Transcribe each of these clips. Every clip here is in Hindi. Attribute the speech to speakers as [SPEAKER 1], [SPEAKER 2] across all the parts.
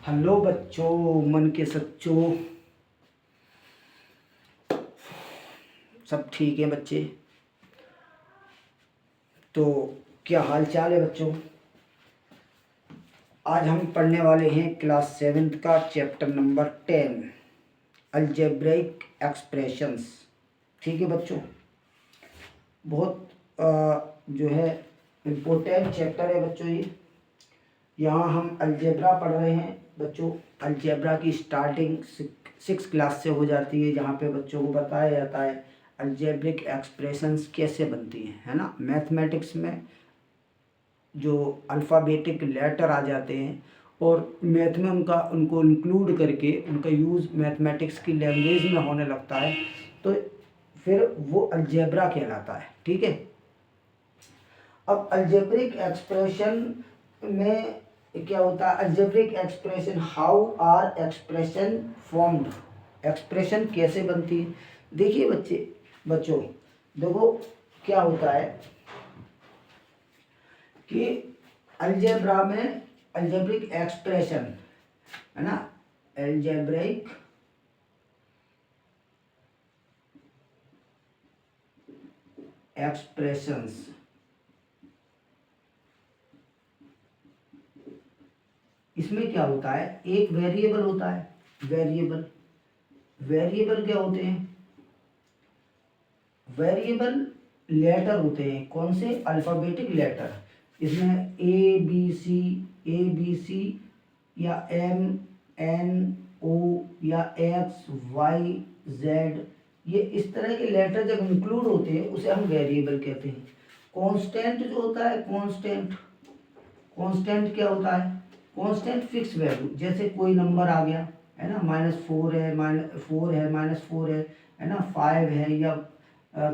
[SPEAKER 1] हेलो बच्चों, मन के सच्चों, सब ठीक है बच्चे। तो क्या हाल चाल है बच्चों। आज हम पढ़ने वाले हैं क्लास 7th का चैप्टर नंबर 10 अलजेब्रिक एक्सप्रेशंस। ठीक है बच्चों, बहुत जो है इम्पोर्टेंट चैप्टर है बच्चों। ये यहाँ हम अलजेब्रा पढ़ रहे हैं बच्चों। अलजेब्रा की स्टार्टिंग 6 क्लास से हो जाती है, जहाँ पे बच्चों को बताया जाता है अलजेब्रिक एक्सप्रेशंस कैसे बनती हैं, है ना। मैथमेटिक्स में जो अल्फ़ाबेटिक लेटर आ जाते हैं और मैथ में उनको इंक्लूड करके उनका यूज़ मैथमेटिक्स की लैंग्वेज में होने लगता है, तो फिर वो अलजेब्रा कहलाता है। ठीक है। अब अलजेब्रिक एक्सप्रेशन में क्या होता है, algebraic expression, how are expression formed, expression कैसे बनती है। देखिए बच्चों देखो क्या होता है कि अलजेब्रा में अलजेब्रिक एक्सप्रेशन, है ना, अलजेब्रिक एक्सप्रेशंस, इसमें क्या होता है, एक वेरिएबल होता है। वेरिएबल क्या होते हैं, वेरिएबल लेटर होते हैं। कौन से, अल्फ़ाबेटिक लेटर। इसमें ए बी सी या M N O या X Y Z, ये इस तरह के लेटर जब इंक्लूड होते हैं उसे हम वेरिएबल कहते हैं। कांस्टेंट जो होता है, कांस्टेंट क्या होता है, कांस्टेंट फिक्स वैल्यू। जैसे कोई नंबर आ गया, है ना, -4 है, -4 है, -4 है ना, 5 है या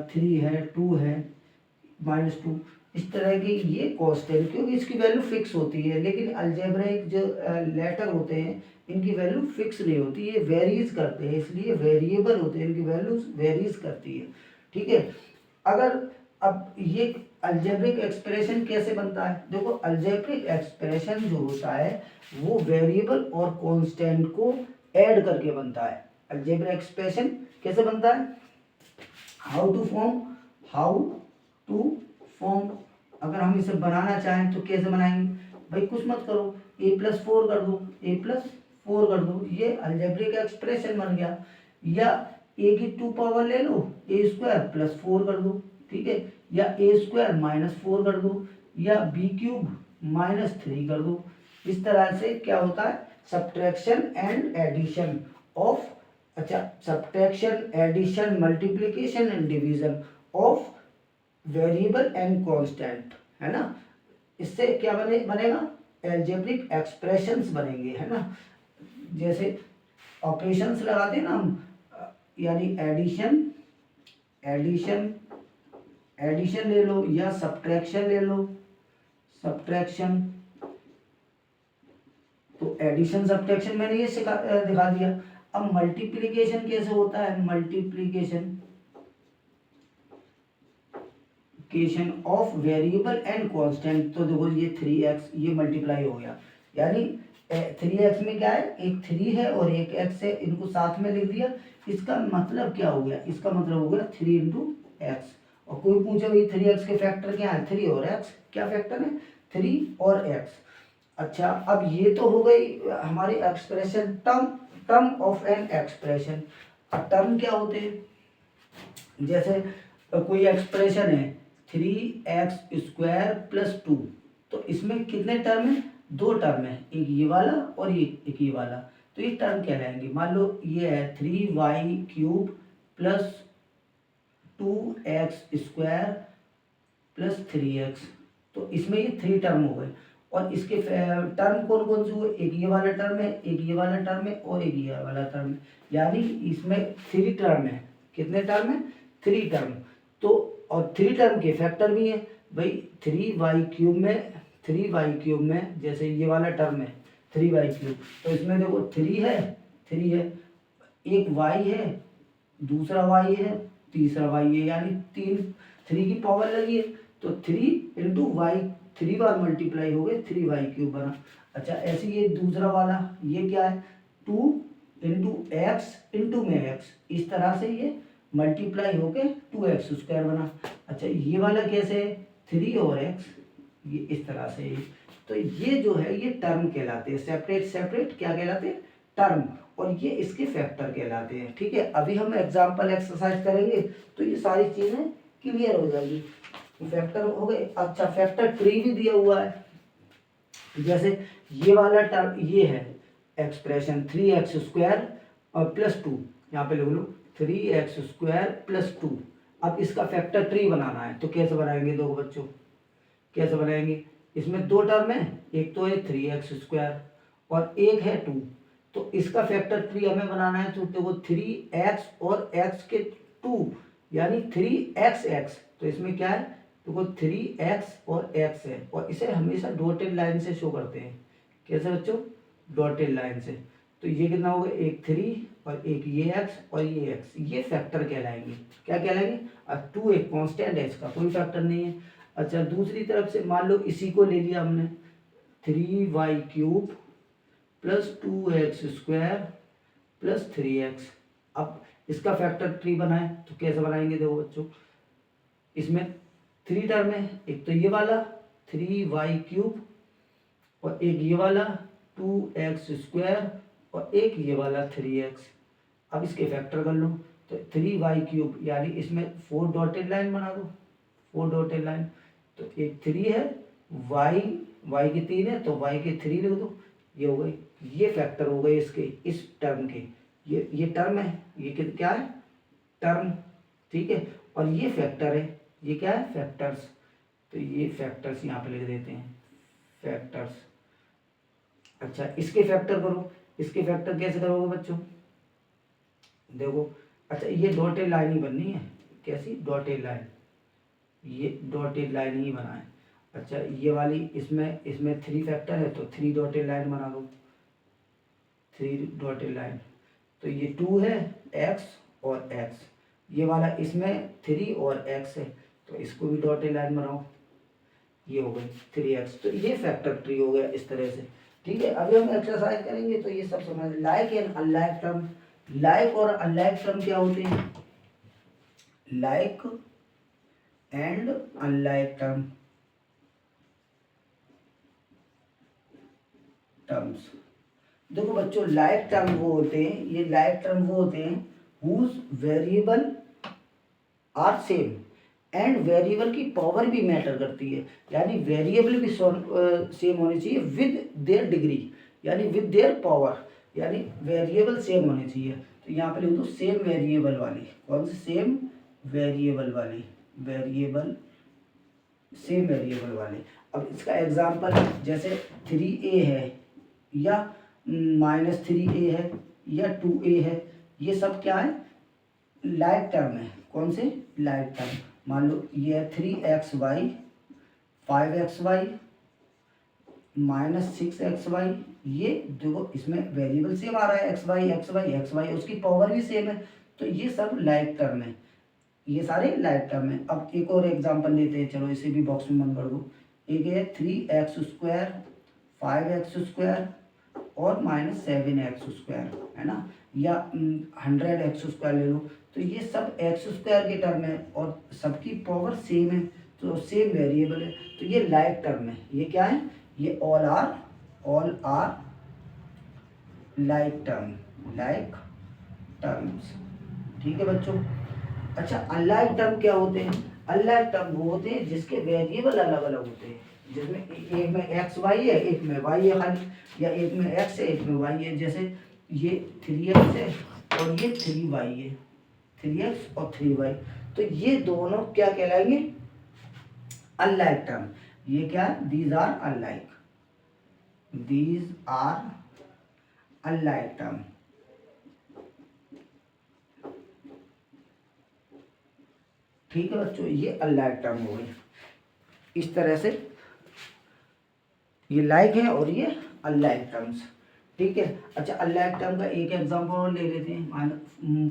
[SPEAKER 1] 3 है, 2 है, -2, इस तरह की ये कांस्टेंट, क्योंकि इसकी वैल्यू फिक्स होती है। लेकिन अलजेब्रिक जो लेटर होते हैं इनकी वैल्यू फिक्स नहीं होती, ये वेरीज करते हैं, इसलिए वेरिएबल होते हैं, इनकी वैल्यूज वेरीज करती है। ठीक है। अगर अब ये अलजेब्रिक एक्सप्रेशन कैसे बनता है, देखो अलजेब्रिक एक्सप्रेशन जो होता है वो वेरिएबल और कांस्टेंट को ऐड करके बनता है। अलजेब्रिक एक्सप्रेशन कैसे बनता है, हाउ टू फॉर्म। अगर हम इसे बनाना चाहें तो कैसे बनाएंगे, भाई कुछ मत करो, a+4 कर दो, a+4 कर दो, ये अलजेब्रिक एक्सप्रेशन बन गया। या a की 2 पावर ले लो, a² + 4 कर दो, ठीक है। या a² - 4 कर दो, या b³ -3 कर दो। इस तरह से क्या होता है, सब्ट्रैक्शन एंड एडिशन ऑफ, अच्छा, subtraction, addition, multiplication and division of variable and constant, है ना। इससे क्या बनेगा, अलजेब्रिक एक्सप्रेशंस बनेंगे, है ना। जैसे ऑपरेशंस लगाते हैं ना हम, यानी एडिशन ले लो या सब्ट्रैक्शन ले लो, सब्ट्रैक्शन। तो एडिशन सब्ट्रैक्शन मैंने ये दिखा दिया। अब मल्टीप्लिकेशन कैसे होता है, multiplication of variable and constant. तो देखो ये 3x ये मल्टीप्लाई हो गया, यानी 3x में क्या है, एक 3 है और एक x है, इनको साथ में लिख दिया। इसका मतलब क्या हो गया, इसका मतलब हो गया 3 × x। और कोई पूछे भाई 3x के फैक्टर क्या है, 3 और x, क्या फैक्टर है, 3 और x। अच्छा, अब ये तो हो गई हमारी expression, term of an expression. अब टर्म क्या होते हैं, जैसे कोई एक्सप्रेशन है 3x² + 2, तो इसमें कितने टर्म है, 2 टर्म है, एक ये वाला और एक ये वाला, तो ये टर्म कहलाएंगे। मान लो ये है 3y³ + 2x² + 3x, तो इसमें ये 3 टर्म हो गए। और इसके टर्म कौन कौन से हुए, एक ये वाला टर्म है, एक ये वाला टर्म है और एक ये वाला टर्म है, यानी इसमें 3 टर्म है। कितने टर्म है, 3 टर्म। तो और 3 टर्म के फैक्टर भी हैं भाई, 3y³ में जैसे ये वाला टर्म है 3y³, तो इसमें देखो 3 है, एक y है, दूसरा y है, तीसरा y है, यानी 3 की पावर लगी है। तो 3 × y 3 बार मल्टीप्लाई हो गए 3y³ बना। अच्छा ऐसे ये दूसरा वाला ये क्या है 2 इंटू एक्स इंटू में एक्स, इस तरह से ये मल्टीप्लाई होके 2x² बना। अच्छा ये वाला कैसे है 3 और x, ये इस तरह से है। तो ये जो है ये टर्म कहलाते हैं, सेपरेट सेपरेट क्या कहलाते हैं टर्म, और ये इसके फैक्टर कहलाते हैं। ठीक है, अभी हम एग्जाम्पल एक्सरसाइज करेंगे तो ये सारी चीजें क्लियर हो जाएगी। फैक्टर हो गए। अच्छा फैक्टर ट्री भी दिया हुआ है, जैसे ये वाला टर्म ये है एक्सप्रेशन 3x² और +2, यहाँ पे लिख लो 3x² +2। अब इसका फैक्टर ट्री बनाना है तो कैसे बनाएंगे देखो बच्चों, कैसे बनाएंगे, इसमें दो टर्म है, एक तो है 3x² और एक है 2, तो इसका फैक्टर ट्री हमें बनाना है। तो देखो 3x और x के 2 यानी 3xx, तो इसमें क्या है देखो 3x और x है, और इसे हमेशा डॉटेड लाइन से शो करते हैं। कैसे बच्चों, डॉटेड लाइन से। तो ये कितना होगा, एक 3 और एक ये x और ये x, ये फैक्टर कहलाएंगे। क्या कहलाएंगे, अब 2 एक कांस्टेंट है, इसका कोई फैक्टर नहीं है। अच्छा दूसरी तरफ से मान लो इसी को ले लिया हमने 3y³ + 2x² + 3x। अब इसका फैक्टर ट्री बनाए तो कैसे बनाएंगे देखो बच्चों, इसमें 3 टर्म है, एक तो ये वाला 3y³ और एक ये वाला 2x² और एक ये वाला 3x। अब इसके फैक्टर कर लो, तो 3y³ यानी इसमें 4 डॉटेड लाइन बना दो, 4 डॉटेड लाइन। तो एक 3 है, y के 3 है तो y के 3 लिख दो, ये हो गई, ये फैक्टर हो गए इसके, इस टर्म के। ये टर्म है, ये क्या है टर्म, ठीक है, और ये फैक्टर है, ये क्या है फैक्टर्स। तो ये फैक्टर्स यहाँ पे लिख देते हैं फैक्टर्स। अच्छा इसके फैक्टर करो, इसके फैक्टर कैसे करोगे बच्चों देखो। अच्छा ये डॉटेड लाइन ही बननी है, कैसी डॉटेड लाइन, ये डॉटेड लाइन ही बना है। अच्छा ये वाली इसमें 3 फैक्टर है तो 3 डॉटेड लाइन बना दो, 3 डॉटेड लाइन। तो ये 2 है x और x, ये वाला इसमें 3 और x है तो इसको भी डॉटेड लाइन बनाओ, ये हो गई 3x। तो ये फैक्टर ट्री हो गया इस तरह से। ठीक है, अभी हम एक्सरसाइज करेंगे तो ये सब समझ, like and unlike term. Like और अनलाइक टर्म क्या होते हैं, लाइक एंड अनलाइक टर्म्स। देखो बच्चों लाइक टर्म वो होते हैं, ये लाइक टर्म वो होते हैं whose variable are same and variable की पावर भी मैटर करती है, यानी वेरिएबल भी सेम होनी चाहिए विद देयर डिग्री, यानी विद देयर पावर, यानी वेरिएबल सेम होने चाहिए। तो यहाँ पे लिख दो सेम वेरिएबल वाली, कौन सी सेम वेरिएबल वाली, वेरिएबल सेम वेरिएबल वाले। अब इसका एग्जांपल जैसे 3a है या -3a है या 2a है, ये सब क्या है लाइक टर्म है। कौन से लाइक टर्म, मान लो ये है 3xy 5xy -6xy, ये देखो इसमें वेरिएबल सेम आ रहा है xy उसकी पावर भी सेम है, तो ये सब लाइक टर्म है, ये सारे लाइक टर्म है। अब एक और एग्जांपल लेते हैं, चलो इसे भी बॉक्स में बंद कर दो। एक है 3x² 5x² और -7x² है ना, या 100x² ले लो, तो ये सब x² के टर्म है और सबकी पावर सेम है, तो सेम वेरिएबल है, तो ये लाइक टर्म है। ये क्या है, ये ऑल आर लाइक टर्म्स। ठीक है बच्चों। अच्छा अनलाइक टर्म क्या होते हैं, अनलाइक टर्म वो होते हैं जिसके वेरिएबल अलग अलग होते हैं, जिसमें एक में एक्स वाई है एक में वाई है खाली, या एक में एक्स है एक में वाई है। जैसे ये 3x है और ये 3y है, 3x और 3y, तो ये दोनों क्या कहलाएंगे अनलाइक टर्म। ये क्या है, दीज आर अनलाइक टर्म। ठीक है बच्चों, ये अनलाइक टर्म हो गई। इस तरह से ये लाइक है और ये अनलाइक टर्म्स। ठीक है। अच्छा अनलाइक टर्म का एक एग्जांपल और ले लेते हैं,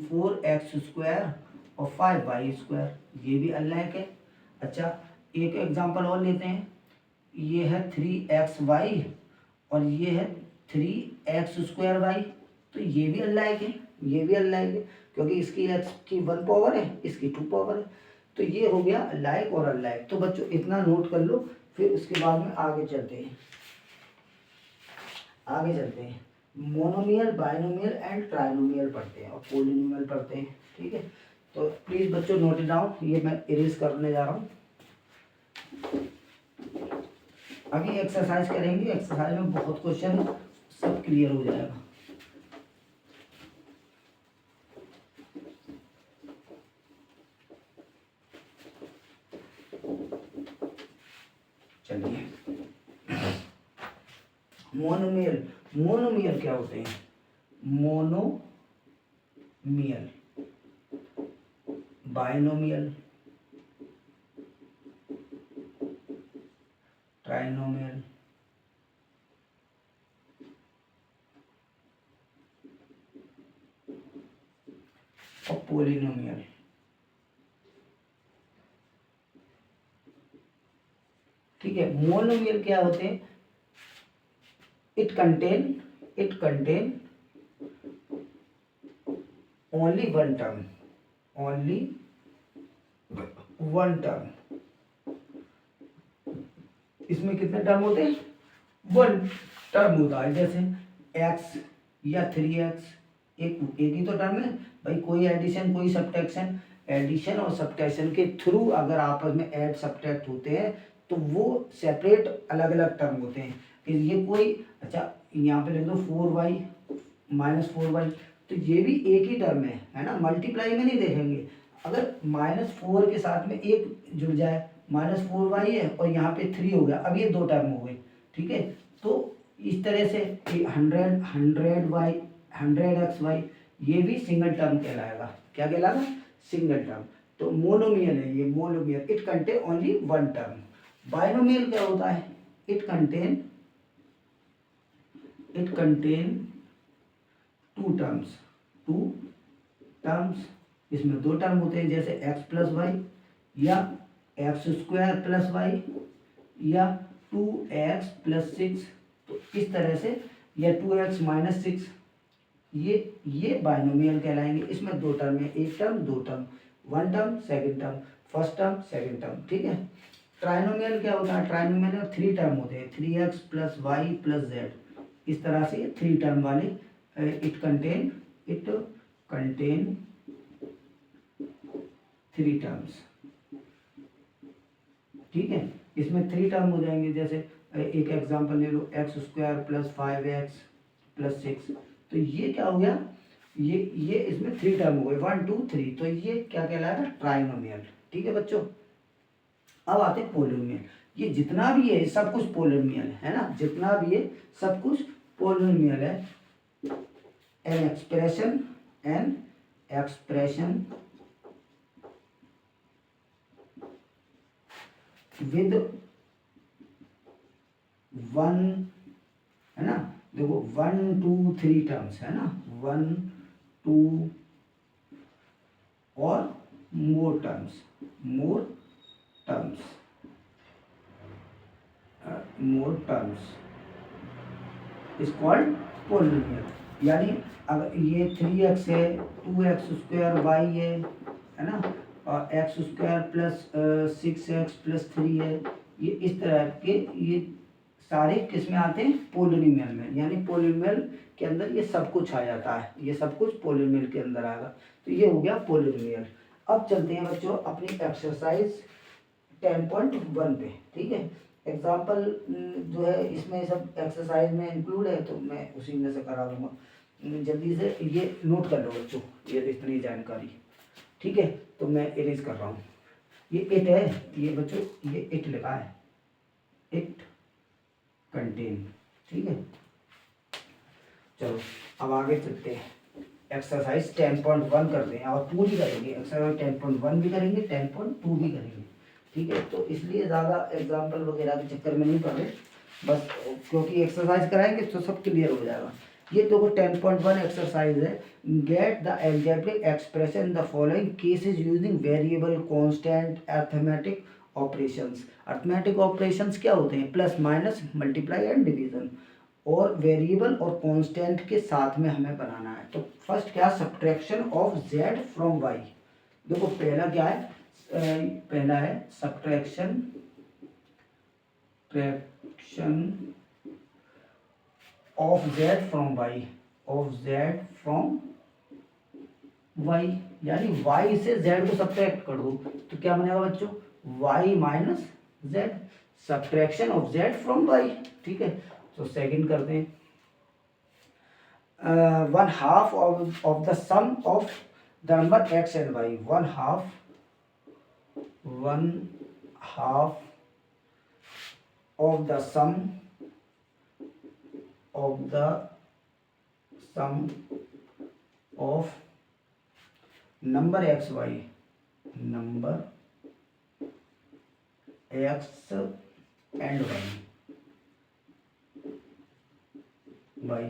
[SPEAKER 1] 4x² और 5y², ये भी अनलाइक है। अच्छा एक एग्जांपल और लेते हैं, ये है 3xy और ये है 3x²y, तो ये भी अनलाइक है, ये भी अनलाइक है, क्योंकि इसकी x की 1 पावर है, इसकी 2 पावर है, तो ये हो गया लाइक और अनलाइक। तो बच्चों इतना नोट कर लो, फिर उसके बाद में आगे चलते हैं, मोनोमियल, बाइनोमियल एंड ट्राइनोमियल पढ़ते हैं और पोलिनोमियल पढ़ते हैं। ठीक है, तो प्लीज़ बच्चों नोट इट डाउन, ये मैं इरेज करने जा रहा हूँ। अभी एक्सरसाइज करेंगे, एक्सरसाइज में बहुत क्वेश्चन है, सब क्लियर हो जाएगा। चलिए, मोनोमियल क्या होते हैं? मोनोमियल, बाइनोमियल, ट्राइनोमियल, और पोलिनोमियल। ठीक है, मोनोमियल क्या होते हैं? It contain only one term, इसमें कितने टर्म होते हैं? 1 टर्म होता है। जैसे x या 3x, एक ही तो टर्म है भाई, कोई एडिशन कोई सब्ट्रैक्शन, एडिशन और सब्ट्रैक्शन के थ्रू अगर आपस में ऐड सब्ट्रैक्ट होते हैं तो वो सेपरेट अलग अलग टर्म होते हैं। ये कोई, अच्छा यहाँ पे लिख दो 4y -4y, तो ये भी एक ही टर्म है ना, मल्टीप्लाई में नहीं देखेंगे। अगर -4 के साथ में एक जुड़ जाए, -4y है और यहाँ पे 3 हो गया, अब ये 2 टर्म हो गए। ठीक है, तो इस तरह से 100xy, ये भी सिंगल टर्म कहलाएगा। क्या कहलाएगा? Single term. तो मोनोमियल है ये, monomial, it contain only 1 term. Binomial क्या होता है? इट कंटेन 2 टर्म्स, इसमें 2 टर्म होते हैं, जैसे x+y या x² + y या 2x+6, तो इस तरह से, या 2x - 6, ये बाइनोमियल कहलाएंगे। इसमें 2 टर्म है, एक term 2 term, 1 term second term, first term second term. ठीक है, ट्राइनोमियल क्या होता है? ट्राइनोमियल में 3 टर्म होते हैं, 3x + y + z, इस तरह से 3 टर्म वाले। It contain 3 terms. ठीक है, इसमें 3 टर्म हो जाएंगे। जैसे एक एग्जांपल ले लो, x² + 5x + 6, तो ये क्या हो गया? ये इसमें 3 टर्म हो गए, 1 2 3, तो ये क्या कहलाएगा? ट्राइनोमियल। ठीक है बच्चों, अब आते हैं पोलिनोमियल। ये जितना भी है सब कुछ पोलिनोमियल है ना, जितना भी है सब कुछ पोलिनोमियल है। एन एक्सप्रेशन विद 1, है ना, देखो 1 2 3 टर्म्स है ना, 1 2 और मोर टर्म्स इज कॉल्ड पोलिनोमियल। यानी अगर ये 3x है, 2x² y है ना, और x² + 6x + 3 है, ये इस तरह के, ये सारे किस में आते हैं? पोलिनोमियल में। यानी पोलिनोमियल के अंदर ये सब कुछ आ जाता है, ये सब कुछ पोलिनोमियल के अंदर आएगा। तो ये हो गया पोलिनोमियल। अब चलते हैं बच्चों अपनी एक्सरसाइज 10.1 पे। ठीक है, एग्जाम्पल जो है इसमें सब एक्सरसाइज में इंक्लूड है, तो मैं उसी में से करा दूंगा। जल्दी से ये नोट कर लो बच्चों, ये इतनी जानकारी। ठीक है, तो मैं इरेज कर रहा हूँ। ये इट है, ये बच्चों ये इट लिखा है, इट कंटेन। ठीक है, चलो अब आगे चलते हैं, एक्सरसाइज 10.1 करते हैं और पूरी करेंगे। एक्सरसाइज 10.1 भी करेंगे, 10.2 भी करेंगे। ठीक है, तो इसलिए ज़्यादा एग्जाम्पल वगैरह के चक्कर में नहीं पड़ रहे, बस क्योंकि एक्सरसाइज कराएंगे तो सब क्लियर हो जाएगा। ये देखो 10.1 एक्सरसाइज है। Get the algebraic expression the following cases using variable, constant, arithmetic operations. Arithmetic operations क्या होते हैं? Plus minus multiply and division, और वेरिएबल और कांस्टेंट के साथ में हमें बनाना है। तो फर्स्ट क्या? Subtraction of z from y। देखो पहला क्या है? पहला है subtraction of z from y, of z from y, यानी y से z को सब्ट्रैक्ट कर दो तो क्या बनेगा बच्चों? y minus z, subtraction of z from y। ठीक है, तो सेकंड करते हैं। 1/2 of the sum of the number x and y, 1/2 of the sum of number x y, number x and y,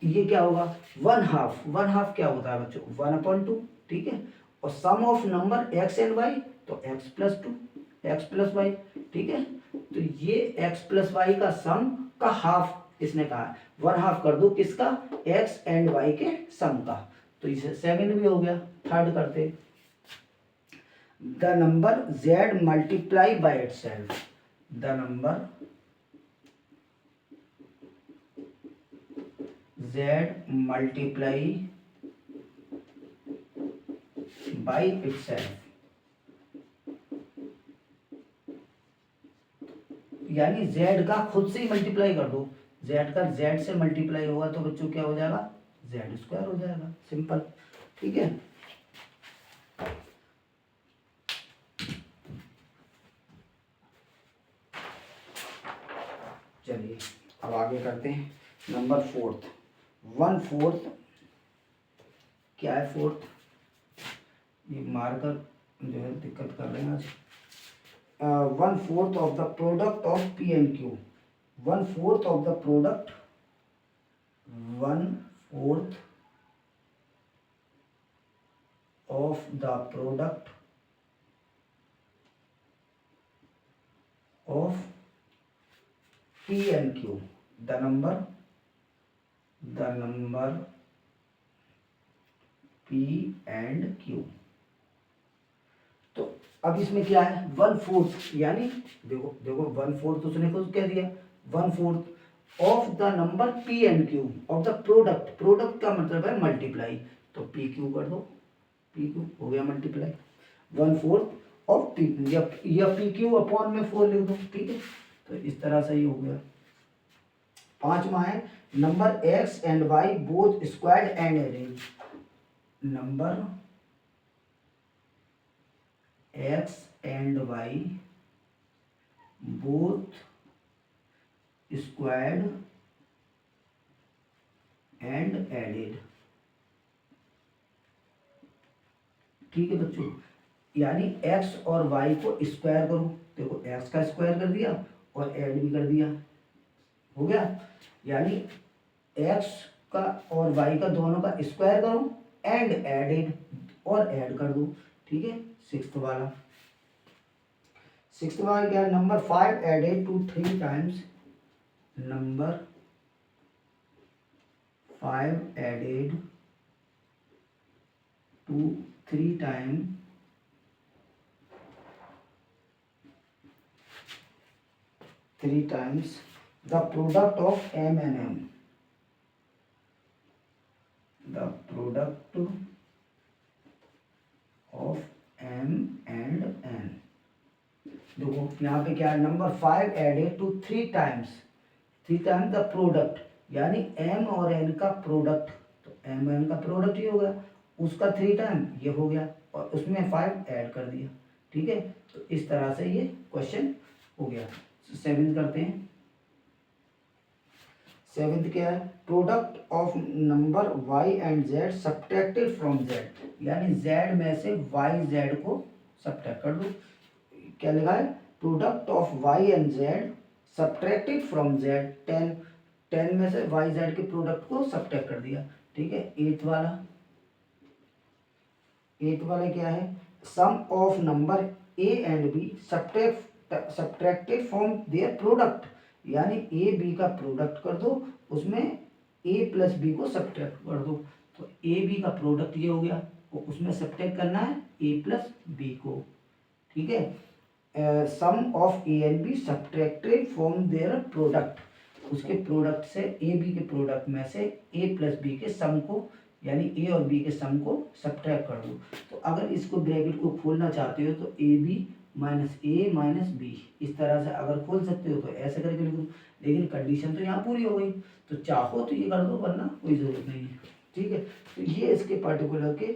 [SPEAKER 1] ये क्या होगा? 1/2 क्या होता है बच्चों? 1/2। ठीक है, और sum of number x and y तो x+2, x+y। ठीक है, तो ये x+y का सम का हाफ इसने कहा है, 1/2 कर दो किसका? x एंड y के सम का। तो इसे सेकंड भी हो गया। थर्ड करते, the number z multiply by itself, the number z multiply by itself, यानी z का खुद से ही मल्टीप्लाई कर दो। z का z से मल्टीप्लाई होगा तो बच्चों क्या हो जाएगा? z² हो जाएगा, सिंपल। ठीक है, चलिए अब आगे करते हैं। नंबर 4, 1/4 क्या है? 4, ये मार्कर जो है दिक्कत कर रहे हैं आज। 1/4 of the product of P and Q, 1/4 of the product, 1/4 of the product of P and Q, the number P and Q. तो अब इसमें क्या है? 1/4, यानी देखो 1/4 तो उसने खुद कह दिया, 1/4 of the number P and Q of the product, product का मतलब है मल्टीप्लाई, तो पी क्यू कर दो, पी क्यू हो गया मल्टीप्लाई, 1/4 ऑफ पी क्यू, या पी क्यू अपॉन में 4 लिख दो। ठीक है, तो इस तरह से ही हो गया। पांचवा है number x and y both squared and added, number x and y both squared and added। ठीक है बच्चों, यानी x और y को स्क्वायर करो। देखो x का स्क्वायर कर दिया और ऐड भी कर दिया, हो गया। यानी x का और y का दोनों का स्क्वायर करो एंड एडेड, और ऐड कर दो। ठीक है, सिक्स्थ वाला क्या है? Number 5 added to 3 times, number 5 added to 3 time the product of m and n, the product of m and n। देखो यहाँ पे क्या है? Number 5 added to 3 times the product, यानी m और n का प्रोडक्ट, तो m और n का प्रोडक्ट ही होगा, उसका 3 टाइम ये हो गया, और उसमें 5 ऐड कर दिया। ठीक है, तो इस तरह से ये क्वेश्चन हो गया। सेवेंथ करते हैं। सेवेंथ क्या है? Product of number y and z subtracted from z, यानी z में से y z को सब्ट्रैक्ट कर दो। क्या लिखा है? Product of y and z subtracted from z, 10 में से y z के प्रोडक्ट को सब्ट्रैक्ट कर दिया। ठीक है, एट वाला क्या है? Sum of number A and B subtracted from their product, यानी ए बी का प्रोडक्ट कर दो, उसमें ए प्लस बी को सब्ट्रैक्ट कर दो। तो ए बी का प्रोडक्ट ये हो गया, तो उसमें सब्ट्रैक्ट करना है ए प्लस बी को, ठीक है। Sum of A and B subtracted from their product, उसके प्रोडक्ट से ए बी के प्रोडक्ट में से ए प्लस बी के सम को, यानी ए और बी के सम को सब्ट्रैक्ट कर दो। तो अगर इसको ब्रैकेट को खोलना चाहते हो तो a b minus a minus b, इस तरह से अगर खोल सकते हो तो ऐसे करके लिख दो, लेकिन कंडीशन तो यहाँ पूरी हो गई, तो चाहो तो ये कर दो, वरना कोई ज़रूरत नहीं है, ठीक है। तो ये इसके पर्टिकुलर के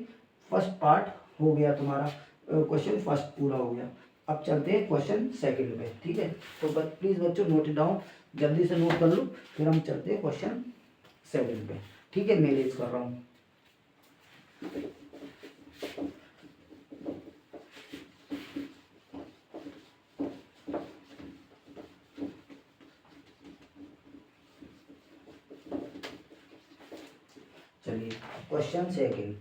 [SPEAKER 1] फर्स्ट पार्ट हो गया, तुम्हारा क्वेश्चन फर्स्ट पूरा हो गया। अब चलते हैं क्वेश्चन सेकंड पे, ठीक है। तो प्लीज़ बच्चों नोट इट डाउन, जल्दी से नोट कर लो, फिर हम चलते हैं क्वेश्चन सेकंड पे, ठीक है। मैनेज कर रहा हूँ। चलिए question second,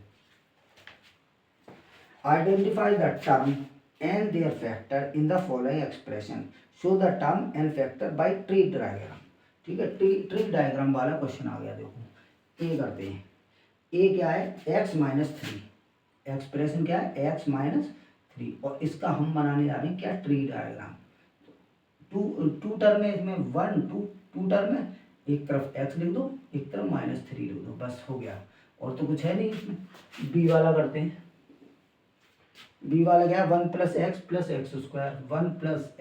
[SPEAKER 1] identify the term and their factor in the following expression, show the term and factor by tree diagram, ठीक है। ट्री डायग्राम वाला क्वेश्चन आ गया। देखो ए करते हैं, ए क्या है एक्स माइनस थ्री, एक्सप्रेशन क्या है एक्स माइनस थ्री, और इसका हम बनाने जा रहे हैं क्या ट्री डायग्राम। टू टर्म है इसमें, वन टू टर्म है, एक तरफ एक्स लिख दो, एक तरफ माइनस थ्री लिख दो, बस हो गया, और तो कुछ है नहीं इसमें। बी वाला करते हैं, बी वाला क्या है one plus x square, one plus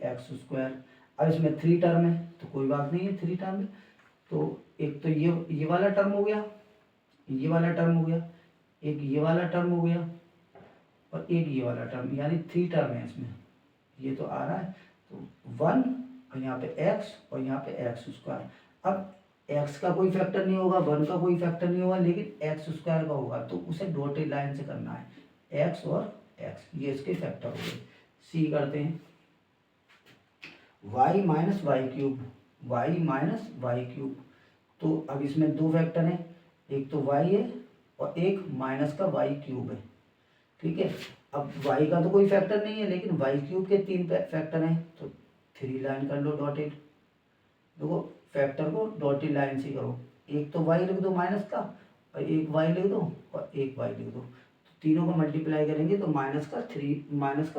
[SPEAKER 1] x square. अब इसमें थ्री टर्म है तो कोई बात नहीं है, थ्री टर्म है, तो एक तो ये वाला टर्म हो गया, ये वाला टर्म हो गया, एक ये वाला टर्म हो गया, और एक ये वाला टर्म, यानी थ्री टर्म है इसमें, ये तो आ रहा है। तो वन और यहाँ पे एक्स और यहाँ पे एक्स स्क्वायर। अब एक्स का कोई फैक्टर नहीं होगा, वन का कोई फैक्टर नहीं होगा, लेकिन एक्स स्क्वायर का होगा, तो उसे डॉटेड लाइन से करना है, एक्स और एक्स, ये इसके फैक्टर हो गए। सी करते हैं, y minus y cube, y minus y cube. तो अब इसमें दो फैक्टर हैं, एक तो वाई है और एक माइनस का वाई क्यूब है, ठीक है। अब y का तो कोई फैक्टर नहीं है, लेकिन y क्यूब के तीन फैक्टर हैं, तो थ्री लाइन कर लो डॉटेड। देखो फैक्टर को डॉटेड लाइन से करो, एक तो y लिख दो माइनस का, और एक y लिख दो, और एक y लिख दो, तो तीनों को मल्टीप्लाई करेंगे तो माइनस का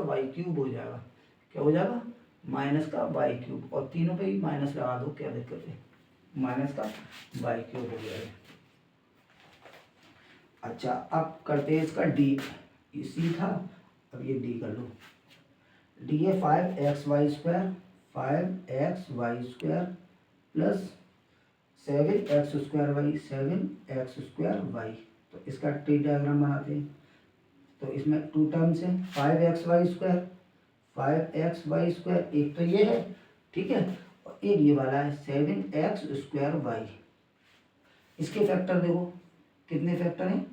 [SPEAKER 1] y क्यूब हो जाएगा। क्या हो जाएगा माइनस का y क्यूब, और तीनों पे ही माइनस लगा दो, क्या दिक्कत है, माइनस का y क्यूब हो जाएगा। अच्छा अब करते हैं इसका डी, सी था, अब ये डी कर लो। डी है five x y square plus seven x square y, तो इसका ट्री डायग्राम बनाते हैं। तो इसमें टू टर्म्स है, फाइव एक्स वाई स्क्वायर, एक तो ये है, ठीक है, और एक ये वाला है सेवन एक्स स्क्वायर वाई। इसके फैक्टर देखो कितने फैक्टर हैं,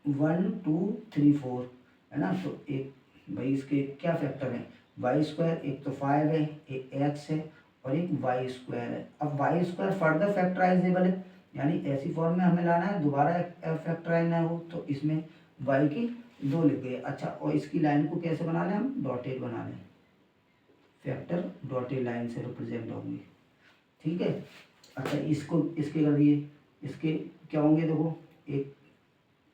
[SPEAKER 1] वन टू थ्री फोर है ना, तो एक भाई इसके क्या फैक्टर है, वाई स्क्वायर, एक तो फाइव है, एक एक्स है, और एक वाई स्क्वायर है। अब वाई स्क्वायर फर्दर फैक्टराइजेबल है, यानी ऐसी फॉर्म में हमें लाना है, दोबारा फैक्टराइज ना हो, तो इसमें वाई की दो लिख गए। अच्छा और इसकी लाइन को कैसे बना लें हम, डॉटेड बना लें, फैक्टर डॉटेड लाइन से रिप्रेजेंट होंगे, ठीक है। अच्छा इसको इसके कर दिए, इसके क्या होंगे देखो, एक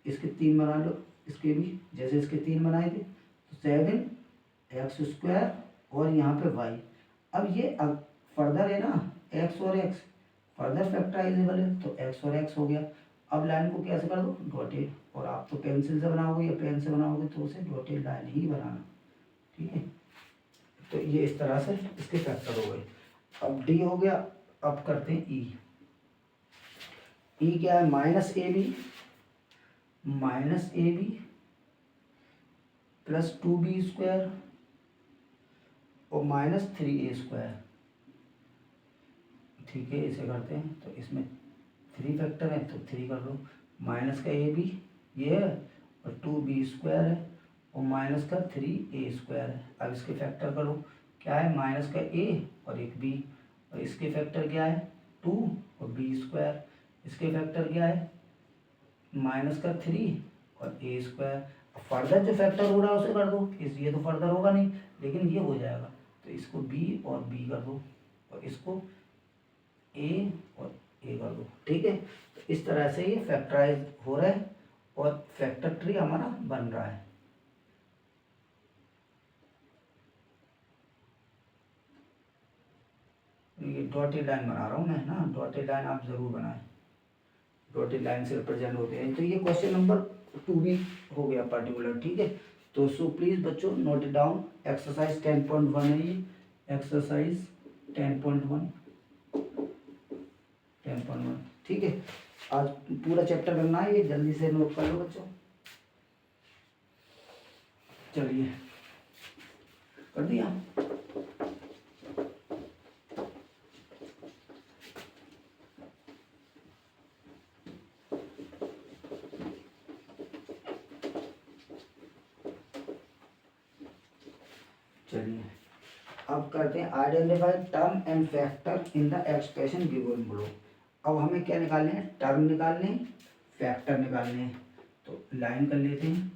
[SPEAKER 1] इसके तीन बना लो, इसके भी जैसे इसके तीन बनाए थे, तो सेवन एक्स स्क्वायर और यहाँ पे वाई। अब ये अब फर्दर है ना, एक्स और एक्स फर्दर फैक्टराइजेबल है, तो एक्स और एक्स हो गया। अब लाइन को कैसे कर दो डॉटेड, और आप तो पेंसिल से बनाओगे या पेन से बनाओगे, तो उसे डॉटेड लाइन ही बनाना, ठीक है। तो ये इस तरह से इसके फैक्टर हो गए। अब डी हो गया, अब करते हैं ई। ई क्या है minus a b plus two b square और माइनस थ्री ए स्क्वायर, ठीक है। इसे करते हैं, तो इसमें थ्री फैक्टर है तो थ्री कर लो, माइनस का ए बी ये है, और टू बी स्क्वायर है, और माइनस का थ्री ए स्क्वायर है। अब इसके फैक्टर करो, क्या है माइनस का ए और एक बी, और इसके फैक्टर क्या है टू और बी स्क्वायर, इसके फैक्टर क्या है माइनस का थ्री और ए स्क्वायर। फर्दर जो फैक्टर हो रहा है उसे कर दो, ये तो फर्दर होगा नहीं, लेकिन ये हो जाएगा। तो इसको बी और बी कर दो, और इसको ए और ए कर दो, ठीक है। तो इस तरह से ये फैक्टराइज हो रहा है और फैक्टर ट्री हमारा बन रहा है। ये डॉटेड लाइन बना रहा हूँ मैं ना, डॉटेड लाइन आप जरूर बनाएं, डॉटेड लाइन से रिप्रेजेंट होते हैं। तो ये क्वेश्चन नंबर 2 भी हो गया पर्टिकुलर, ठीक है। तो सो प्लीज बच्चों नोट इट डाउन, एक्सरसाइज 10.1 है ये, एक्सरसाइज 10.1, ठीक है। आज पूरा चैप्टर करना है, ये जल्दी से नोट कर लो बच्चों। चलिए कर दिया। चलिए अब करते हैं identify term and factor in the expression given below. अब हमें क्या निकालने हैं, टर्म निकालने हैं, फैक्टर निकालने हैं। तो लाइन कर लेते हैं,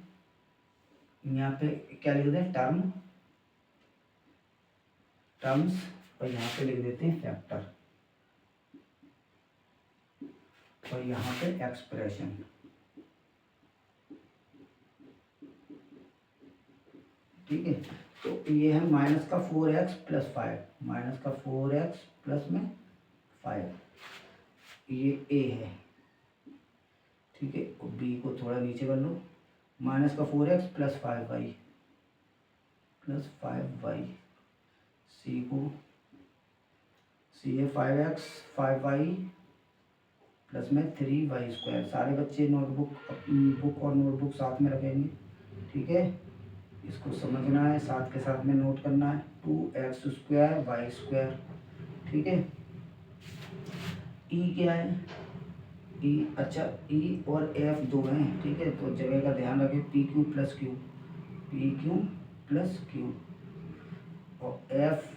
[SPEAKER 1] यहाँ पे क्या लिख दें, टर्म्स, और यहाँ पे लिख देते हैं फैक्टर, और यहाँ पे एक्सप्रेशन, ठीक है। तो ये है माइनस का 4x प्लस 5, माइनस का 4x प्लस में 5, ये a है, ठीक है। और b को थोड़ा नीचे कर लो, माइनस का 4x plus 5y plus 5y, c को c है 5x 5y प्लस में 3y²। सारे बच्चे बुक और नोटबुक साथ में रखेंगे, ठीक है। इसको समझना है, साथ के साथ में नोट करना है, 2x² y², ठीक है। ई क्या है, ई, अच्छा ई और एफ दो हैं, ठीक है। तो जगह का ध्यान रखें, P Q plus Q, P Q plus Q, और एफ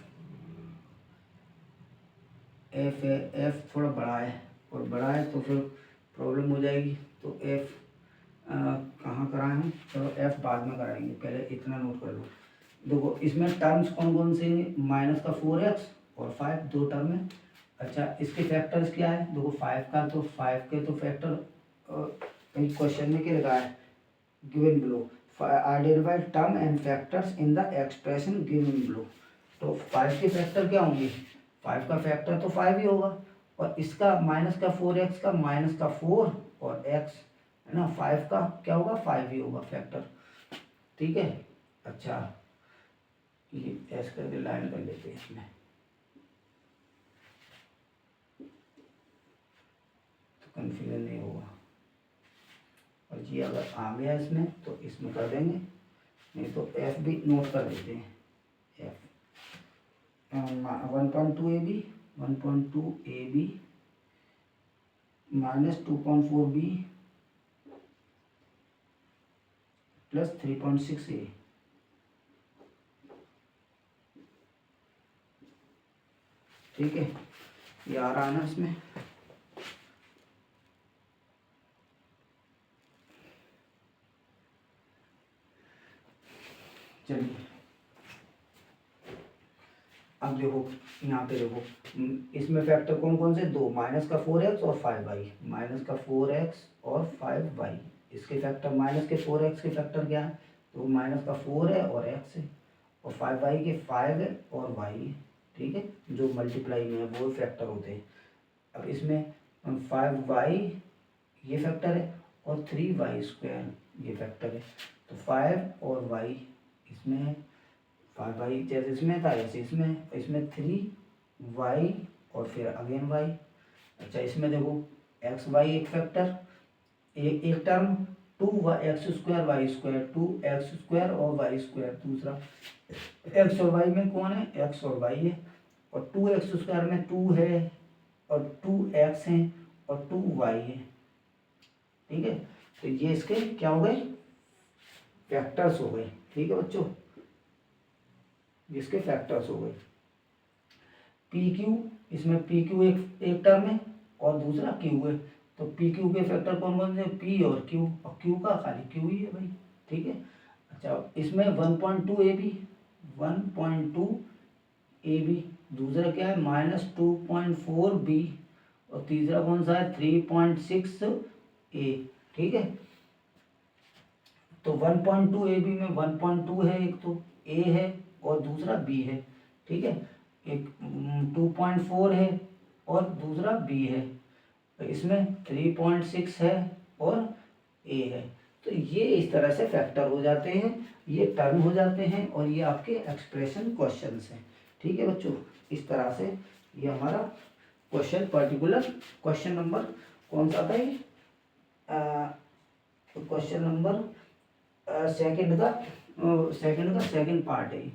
[SPEAKER 1] एफ है, एफ थोड़ा बड़ा है, और बड़ा है तो फिर प्रॉब्लम हो जाएगी। तो एफ कहाँ कराएं हम, चलो एफ बाद में कराएंगे, पहले इतना नोट कर लो। देखो इसमें टर्म्स कौन कौन से, माइनस का 4x और 5 दो टर्म है। अच्छा इसके फैक्टर्स क्या है, देखो 5 का, तो 5 के तो फैक्टर कहीं क्वेश्चन में क्या लिखा है, given below, identify term and factors in the expression given below. तो 5 के फैक्टर क्या होंगे, 5 का फैक्टर तो 5 ही होगा, और इसका माइनस का 4x का माइनस का 4 और x है ना, 5 का क्या होगा, 5 ही होगा फैक्टर, ठीक है। अच्छा ये ऐसे करके लाइन कर लेते हैं इसमें, तो कंफ्यूजन नहीं होगा। और ये अगर आ गया इसमें तो इसमें कर देंगे, नहीं तो एफ भी नोट कर देते हैं, F 1.2 AB, 1.2 AB minus 2.4 B plus 3.6 A, ठीक है। ये आ रहा है ना इसमें, चलिए अब देखो यहाँ पे देखो, इसमें फैक्टर कौन कौन से, दो, माइनस का 4x और 5y, माइनस का 4x और 5y। इसके फैक्टर, माइनस के 4x के फैक्टर क्या है, तो माइनस का 4 है और x है, और 5y के 5 है और y है, ठीक है। जो मल्टीप्लाई में है वो फैक्टर होते हैं। अब इसमें 5y ये फैक्टर है और 3y² ये फैक्टर है। तो 5 और y इसमें है, 5y जैसे इसमें था ऐसे इसमें 3y और फिर अगेन y। अच्छा इसमें देखो xy एक फैक्टर, एक टर्म, 2x² y², 2x² और y² दूसरा, x और y में कौन है, x और y है, और 2x² में 2 है और 2x है और 2y है, ठीक है। तो ये इसके क्या हो गए, फैक्टर्स हो गए, ठीक है बच्चों, इसके फैक्टर्स हो गए। पी क्यू, इसमें पी क्यू एक टर्म है और दूसरा क्यू है, तो पी क्यू के फैक्टर कौन कौन से, पी और क्यू का खाली क्यू ही है भाई, ठीक है। अच्छा इसमें 1.2 AB, 1.2 AB, दूसरा क्या है -2.4B, और तीसरा कौन सा है 3.6A, ठीक है। तो 1.2 AB में 1.2 है, एक तो A है और दूसरा B है, ठीक है। एक 2.4 है और दूसरा B है, तो इसमें 3.6 है और A है। तो ये इस तरह से फैक्टर हो जाते हैं, ये टर्म हो जाते हैं, और ये आपके एक्सप्रेशन क्वेश्चंस हैं, ठीक है बच्चों। इस तरह से ये हमारा क्वेश्चन, पर्टिकुलर क्वेश्चन नंबर कौन सा था ये, क्वेश्चन नंबर सेकंड का सेकंड पार्ट है।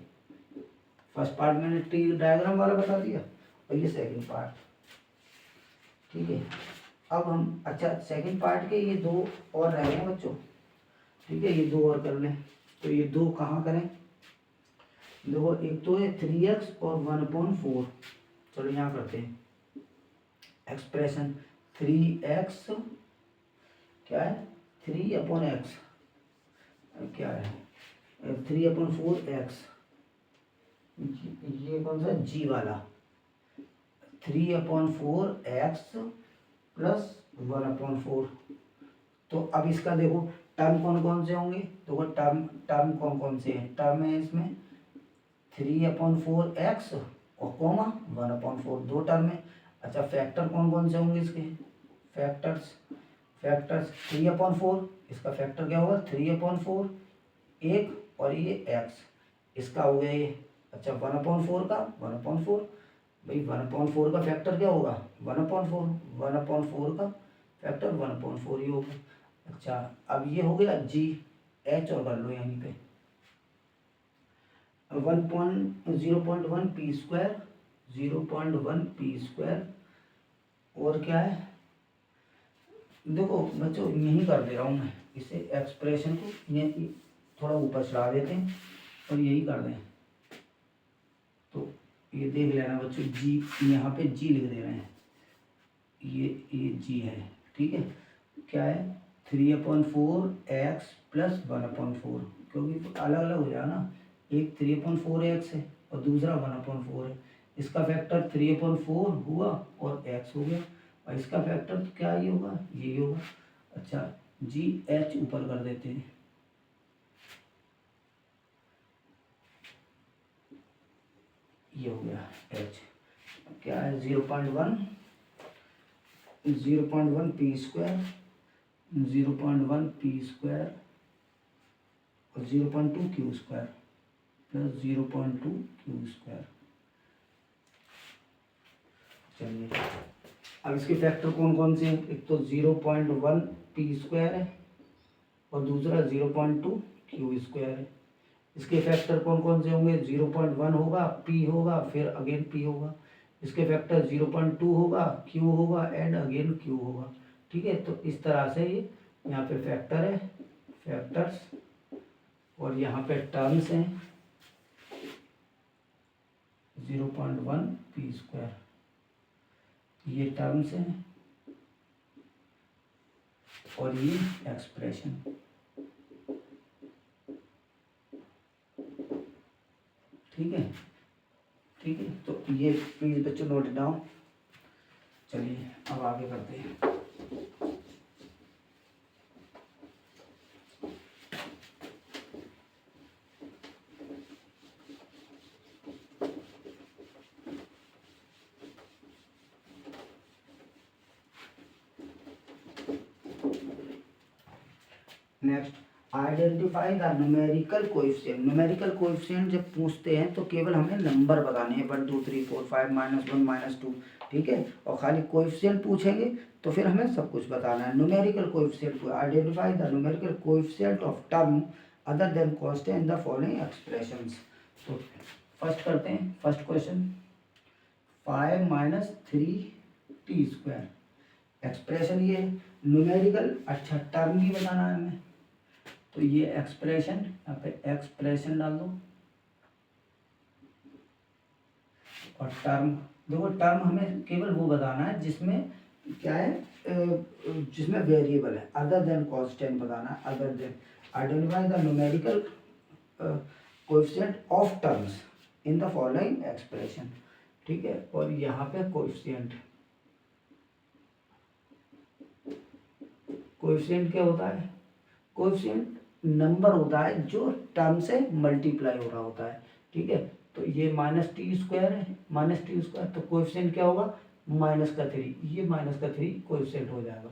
[SPEAKER 1] फर्स्ट पार्ट मैंने टी डायग्राम वाला बता दिया, और ये सेकंड पार्ट, ठीक है। अब हम, अच्छा सेकंड पार्ट के ये दो और रह गए बच्चों, ठीक है, ये दो और कर लें। तो ये दो कहाँ करें, देखो एक तो है 3x और 1/4, चलो यहाँ करते हैं एक्सप्रेशन 3x, क्या है 3/x, क्या है 3/4x, ये कौन सा g वाला, 3/4x प्लस 1/4। तो अब इसका देखो टर्म कौन कौन से होंगे, देखो टर्म कौन कौन से हैं, टर्म है इसमें 3/4x और कॉमा 1/4, दो टर्म है। अच्छा फैक्टर कौन कौन से होंगे इसके, फैक्टर्स 3/4, इसका फैक्टर क्या होगा 3/4, एक और ये x, इसका हो गया ये। अच्छा 1/4 का 1/4, भाई 1/4 का फैक्टर क्या होगा 1/4, 1/4 का फैक्टर 1/4 ही होगा। अच्छा अब ये हो गया g, h और कर लो यहीं पे 0.1 p स्क्वायर, 0.1 p स्क्वायर, और क्या है, देखो बच्चों यहीं कर दे रहा हूँ मैं, इसे एक्सप्रेशन को ये थोड़ा ऊपर चढ़ा देते हैं और यही कर दें। तो ये देख लेना बच्चों, जी यहाँ पे जी लिख दे रहे हैं, ये जी है, ठीक है। क्या है 3/4x प्लस 1/4, क्योंकि अलग अलग हो जाए ना, एक 3/4x है और दूसरा 1/4 है, इसका फैक्टर 3/4 हुआ और x हो गया, और इसका फैक्टर तो क्या ये होगा, ये होगा। अच्छा जी एच ऊपर कर देते हैं, ये हो गया एच, क्या है 0.1 p स्क्वायर, 0.1 p स्क्वायर और 0.2 q square plus 0.2 q square. चलिए अब इसके फैक्टर कौन कौन से हैं, एक तो 0.1 p स्क्वायर है और दूसरा 0.2 q स्क्वायर है। इसके फैक्टर कौन कौन से होंगे, 0.1 होगा, p होगा, फिर अगेन p होगा। इसके फैक्टर 0.2 होगा, q होगा, एंड अगेन q होगा, ठीक है। तो इस तरह से ये यहाँ पे फैक्टर है, फैक्टर्स, और यहाँ पे टर्म्स हैं 0.1 p स्क्वायर, ये टर्म्स हैं और ये एक्सप्रेशन, ठीक है, ठीक है। तो ये प्लीज बच्चों नोट डाउन। चलिए अब आगे करते हैं। Next identify the numerical coefficient. Numerical coefficient जब पूछते हैं तो केवल हमें नंबर बताने हैं 1 2 3 4 5 -1 -2, ठीक है। और खाली कोएफिशिएंट पूछेंगे तो फिर हमें सब कुछ बताना है। न्यूमेरिकल कोएफिशिएंट को identify the numerical coefficient of term other than constant in the following expressions. तो फर्स्ट करते हैं, first question 5 - 3t square, expression ये न्यूमेरिकल, अच्छा टर्म भी बताना है हमें, तो ये एक्सप्रेशन, यहाँ पे एक्सप्रेशन डाल दो, और टर्म, देखो टर्म हमें केवल वो बताना है जिसमें क्या है, जिसमें वेरिएबल है, अदर देन कांस्टेंट बताना है, other than. Identify the numerical coefficient of terms in the following expression. ठीक है, और यहाँ पे कोएफिशिएंट क्या होता है? कोएफिशिएंट नंबर होता है जो टर्म से मल्टीप्लाई हो रहा होता है। ठीक है, तो ये -t² है, -t², तो कोएफिशिएंट क्या होगा? -3, ये -3 कोएफिशिएंट हो जाएगा,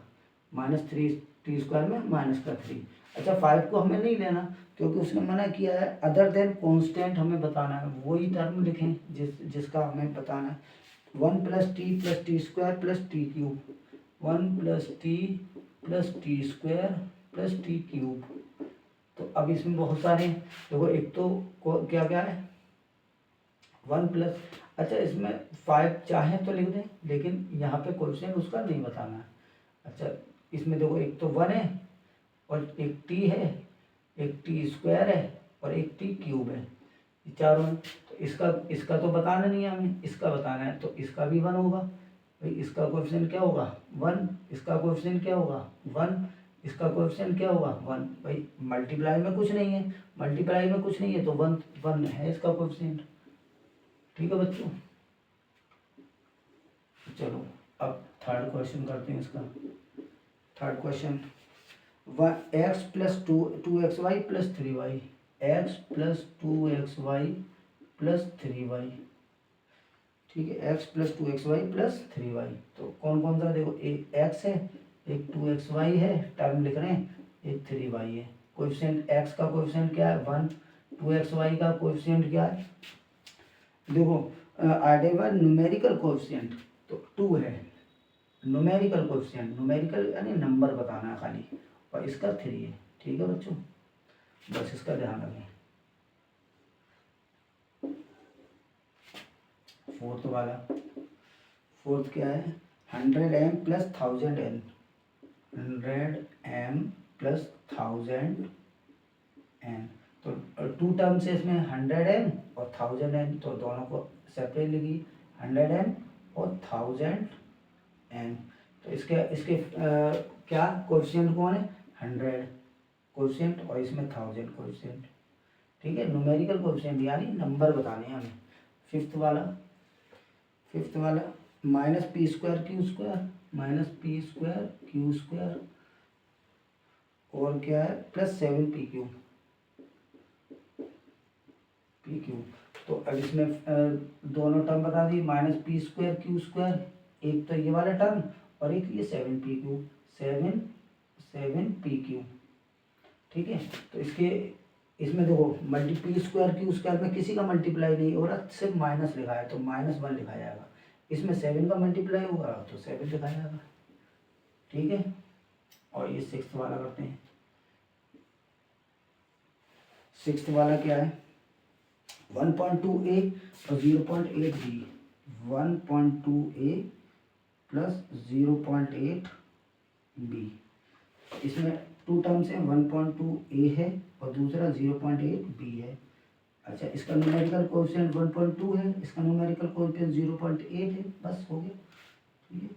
[SPEAKER 1] -3t² में -3। अच्छा, 5 को हमें नहीं लेना क्योंकि उसने मना किया है, अदर देन कांस्टेंट हमें बताना है, वही टर्म लिखें जिसका हमें बताना है। 1 + t + t² + t³, 1 + t + t² + t³। तो अब इसमें बहुत सारे हैं, देखो एक तो क्या क्या है 1+, अच्छा इसमें 5 चाहे तो लिख दें, लेकिन यहाँ पे कोएफिशिएंट उसका नहीं बताना है। अच्छा, इसमें देखो एक तो 1 है और एक t है, एक t² है और एक t³ है, ये चारों हैं। तो इसका तो बताना नहीं है हमें, इसका बताना है, तो इसका भी 1 होगा भाई, इसका कोएफिशिएंट क्या होगा 1, इसका कोएफिशिएंट क्या होगा 1, इसका कोएफिशिएंट क्या होगा 1। भाई मल्टीप्लाई में कुछ नहीं है, तो 1 है इसका कोएफिशिएंट। ठीक है बच्चों, चलो अब थर्ड क्वेश्चन करते हैं इसका। Third question, x + 2xy + 3y, x + 2xy + 3y। ठीक है, x + 2xy + 3y, तो कौन कौन सा? देखो एक x है, एक 2xy है, टर्म लिख रहे हैं, एक 3y है। कोएफिशिएंट x का कोएफिशिएंट क्या है 1, 2xy का कोएफिशिएंट क्या है? देखो आइडेंटिफाई न्यूमेरिकल कोएफिशिएंट, तो 2 है न्यूमेरिकल कोएफिशिएंट, न्यूमेरिकल यानी नंबर बताना है खाली, और इसका 3 है। ठीक है बच्चों, बस इसका ध्यान रखें। फोर्थ क्या है 100m + 1000n, 100m + 1000n, तो 2 टर्म्स है इसमें 100m और 1000n, तो दोनों को सेपरेट लिखी 100m और 1000n। तो इसके क्या कोएफिशिएंट कौन है 100 कोएफिशिएंट और इसमें 1000 कोएफिशिएंट। ठीक है, न्यूमेरिकल कोएफिशिएंट यानी नंबर बताने हैं हमें। फिफ्थ वाला -p²q² और क्या है +7pq। तो अब इसमें दोनों टर्म बता दी, -p²q², एक तो ये वाला टर्म और एक ये 7pq। ठीक है, तो इसमें देखो p² में किसी का मल्टीप्लाई नहीं हो रहा, सिर्फ माइनस लिखा है, तो -1 लिखा जाएगा। इसमें 7 का मल्टीप्लाई होगा तो 7 लिखा जाएगा। ठीक है, और ये सिक्स्थ वाला करते हैं। सिक्स्थ वाला क्या है 1.2a और 0.8b, 1.2a + 0.8b। इसमें 2 टर्म्स हैं, 1.2a है और दूसरा 0.8b है। अच्छा, इसका न्यूमेरिकल कोएफिशिएंट 1.2 है, इसका न्यूमेरिकल कोएफिशिएंट 0.8 है, बस हो गया। ठीक है,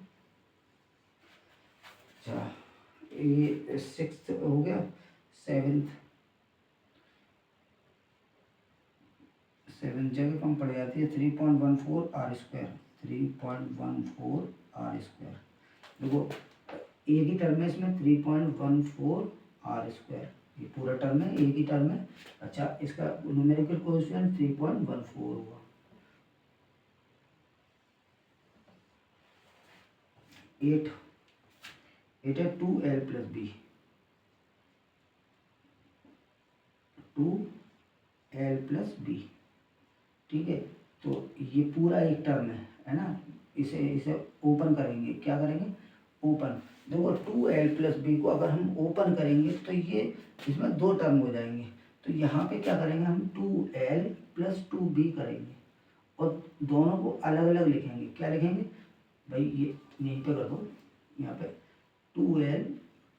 [SPEAKER 1] अच्छा ये सिक्स्थ हो गया। सेवेंथ जगह कम पड़ जाती है 3.14r², 3.14r²। देखो एक ही टर्म है इसमें 3.14r², ये पूरा टर्म है, एक ही टर्म है। अच्छा, इसका न्यूमेरिकल कोएफिशिएंट 3.14 होगा। 8 है 2l + b, 2l + b। ठीक है, तो ये पूरा एक टर्म है ना, इसे ओपन करेंगे, क्या करेंगे ओपन। देखो 2l + b को अगर हम ओपन करेंगे तो ये इसमें 2 टर्म हो जाएंगे, तो यहाँ पे क्या करेंगे हम 2l + 2b करेंगे और दोनों को अलग अलग लिखेंगे। क्या लिखेंगे भाई, ये यहीं पे कर दो, यहाँ पे 2l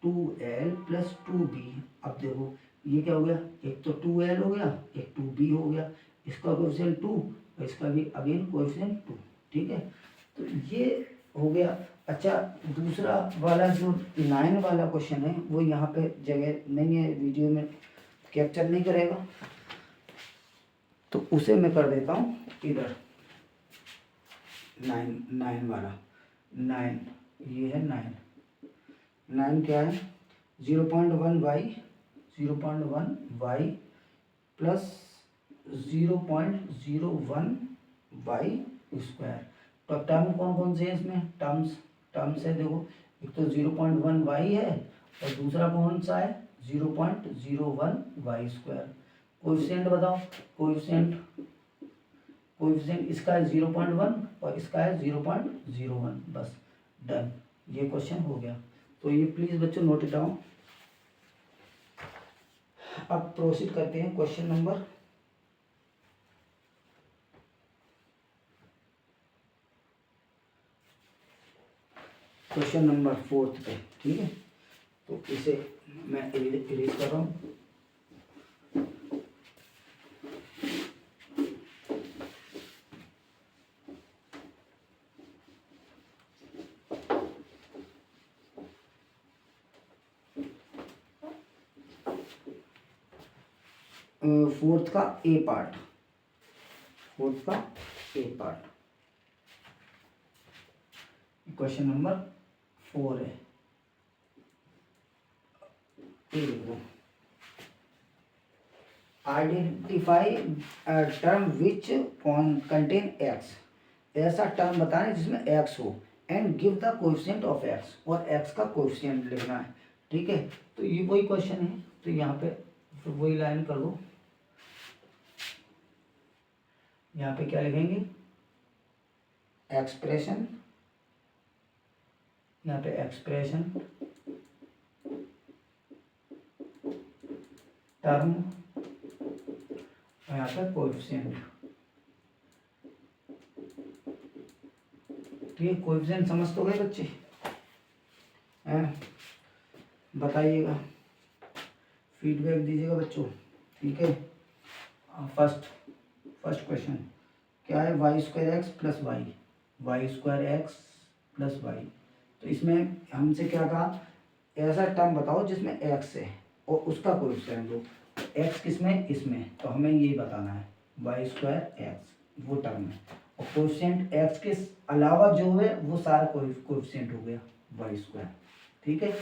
[SPEAKER 1] + 2b। अब देखो ये क्या हो गया, एक तो 2l हो गया, एक 2b हो गया, इसका कोएफिशिएंट 2 और इसका भी अगेन कोएफिशिएंट 2। ठीक है, तो ये हो गया। अच्छा, दूसरा वाला जो 9 वाला क्वेश्चन है वो यहाँ पे जगह नहीं है, वीडियो में कैप्चर नहीं करेगा, तो उसे मैं कर देता हूँ इधर। 9 वाला 9, ये है 9 क्या है 0.1 प्लस 0.01 वाई स्क्वायर। तो टर्म कौन कौन से है इसमें, टर्म्स है देखो, एक तो 0.1 वाई है और दूसरा कौन सा है 0.01 वाई स्क्वायर। कोएफिशिएंट बताओ, कोएफिशिएंट इसका है 0.1 और इसका है 0.01, बस डन, ये क्वेश्चन हो गया। तो ये प्लीज़ बच्चों नोट इट डाउन। अब प्रोसीड करते हैं क्वेश्चन नंबर नंबर 4 पे, ठीक है। तो इसे मैं इरेज कर रहा हूँ। फोर्थ का ए पार्ट, क्वेश्चन नंबर 4 है, ये देखो, identify term which contain x. ऐसा टर्म बताना है जिसमें एक्स हो, and give the coefficient of x, और एक्स का कोएफिशिएंट लिखना है, ठीक है। तो ये वही क्वेश्चन है, तो यहाँ पे तो वही लाइन कर दो। यहाँ पे क्या लिखेंगे, एक्सप्रेशन, यहाँ पे एक्सप्रेशन टर्म, यहाँ पे कोएफिशिएंट, ठीक है। कोएफिशिएंट समझ तो गए बच्चे, बताइएगा, फीडबैक दीजिएगा बच्चों, ठीक है। फर्स्ट क्वेश्चन क्या है, y square x plus y square x plus y. तो इसमें हमसे क्या कहा, ऐसा टर्म बताओ जिसमें एक्स है और उसका कोएफिशिएंट दो। एक्स किसमें, इसमें, तो हमें यही बताना है, वाई स्क्वायर एक्स वो टर्म है, और कोएफिशिएंट एक्स के अलावा जो है वो सारा कोएफिशिएंट हो गया वाई स्क्वायर, ठीक है।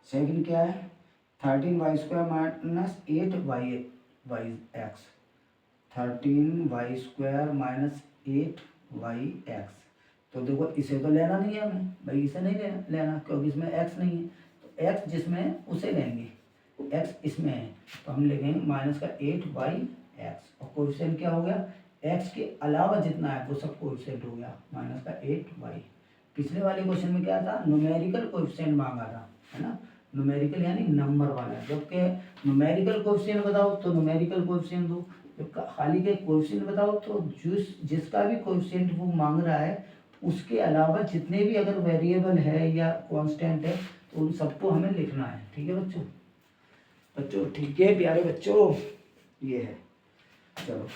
[SPEAKER 1] सेकंड क्या है, 13 y square minus 8 y x, 13 y square minus 8 y x. तो देखो इसे तो लेना नहीं है हमें भाई, इसे नहीं लेना क्योंकि इसमें एक्स नहीं है, तो एक्स जिसमें है उसे लेंगे, एक्स इसमें है तो हम लिखेंगे माइनस का 8 वाई एक्स, और कोएफिशिएंट क्या हो गया, एक्स के अलावा जितना है वो सब कोएफिशिएंट हो गया माइनस का 8 वाई। पिछले वाले क्वेश्चन में क्या था, न्यूमेरिकल कोएफिशिएंट मांगा था, है ना, न्यूमेरिकल यानी नंबर वाला, जबकि न्यूमेरिकल कोएफिशिएंट बताओ तो न्यूमेरिकल कोएफिशिएंट दो, जब खाली के कोएफिशिएंट बताओ तो जिसका भी कोएफिशिएंट वो मांग रहा है उसके अलावा जितने भी अगर वेरिएबल है या कांस्टेंट है तो उन सबको हमें लिखना है, ठीक है बच्चों, ठीक है प्यारे बच्चों, ये है। चलो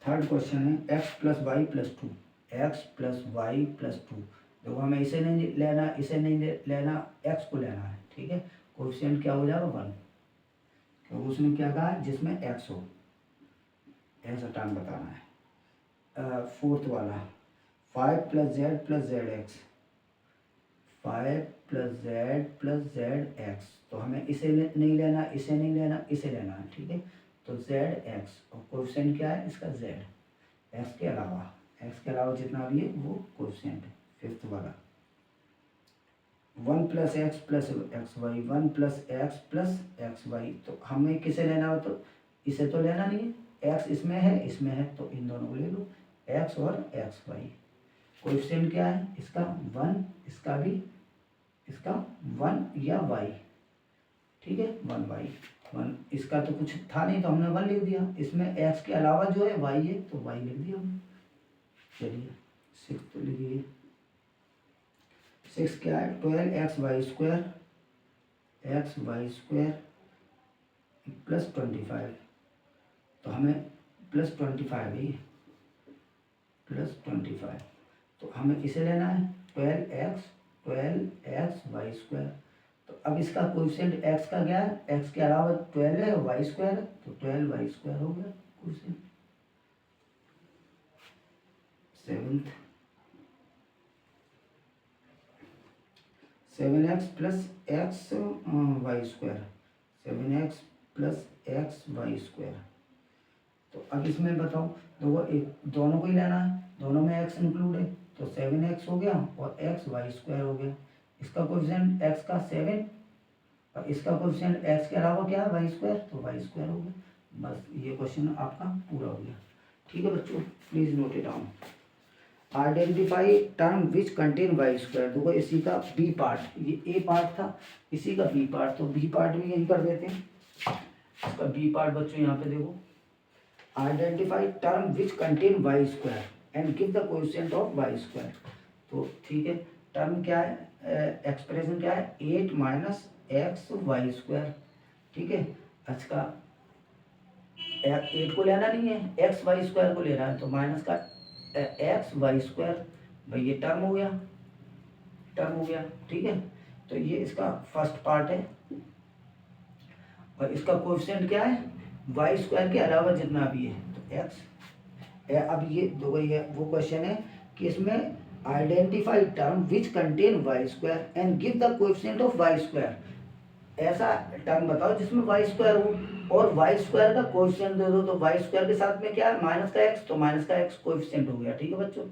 [SPEAKER 1] थर्ड क्वेश्चन है, x plus y plus 2, x plus y plus 2। देखो हमें इसे नहीं लेना, एक्स को लेना है, ठीक है। कोएफिशिएंट क्या हो जाएगा 1, क्योंकि उसने क्या कहा जिसमें एक्स हो, ऐसा टर्म बताना है। फोर्थ वाला 5 plus Z plus Z x, 5 plus Z x, तो हमें इसे नहीं लेना, इसे नहीं लेना, इसे लेना है, ठीक है। तो जेड एक्स, और कोएफिशिएंट क्या है इसका जेड, एक्स के अलावा जितना भी है वो कोएफिशिएंट है। फिफ्थ वाला 1 plus x y, 1 plus x y, तो हमें किसे लेना हो, तो इसे तो लेना नहीं है, एक्स इसमें है तो इन दोनों को ले लो, एक्स और एक्स वाई। कोएफिशिएंट क्या है इसका 1, इसका 1 या वाई, ठीक है, 1 वाई 1, इसका तो कुछ था नहीं तो हमने 1 लिख दिया, इसमें एक्स के अलावा जो है वाई है तो वाई लिख दिया हमने। चलिए 6 तो लिखिए, 6 क्या है 12 एक्स वाई स्क्वायर प्लस 25। तो हमें प्लस 25 है ये, प्लस 25। तो हमें इसे लेना है 12x वाई स्क्वायर। तो अब इसका कोएफिशिएंट x का क्या है, x के अलावा 12 है, वाई स्क्वायर है, तो 12 वाई स्क्वायर हो गया coefficient. 7x plus x y square, 7x plus x y square. तो अब इसमें बताओ, देखो एक दोनों को ही लेना है, दोनों में x इंक्लूड है, तो 7x हो गया और x वाई स्क्वायर हो गया। इसका कोएफिशिएंट x का 7 और इसका कोएफिशिएंट x के अलावा क्या है वाई स्क्वायर, तो वाई स्क्वायर हो गया। बस ये क्वेश्चन आपका पूरा हो गया। ठीक है बच्चों, please note it down. Identify term which contain y square. देखो इसी का बी पार्ट, ये ए पार्ट था, इसी का बी पार्ट, तो बी पार्ट भी यही कर देते हैं। इसका बी पार्ट बच्चों यहाँ पे देखो, identify term which contain y square and give the coefficient of y square. तो ठीक है, टर्म क्या है, एक्सप्रेशन क्या है, 8 माइनस एक्स वाई स्क्वायर। ठीक है, अच्छा 8 को लेना नहीं है, एक्स वाई स्क्वायर को लेना है, तो माइनस का एक्स वाई स्क्वायर, भाई ये टर्म हो गया, टर्म हो गया। ठीक है, तो ये इसका फर्स्ट पार्ट है और इसका कोएफिशिएंट क्या है, वाई स्क्वायर के अलावा जितना भी है, तो एक्स। अब ये दो ये वो क्वेश्चन है कि इसमें identify term which contain y square and give the coefficient of y square. ऐसा टर्म बताओ जिसमें वाई स्क्वायर हो और वाई स्क्वायर का कोएफिशिएंट दे दो, तो वाई स्क्वायर के साथ में क्या है, माइनस का एक्स, तो माइनस का एक्स कोएफिशिएंट हो गया। ठीक है बच्चों,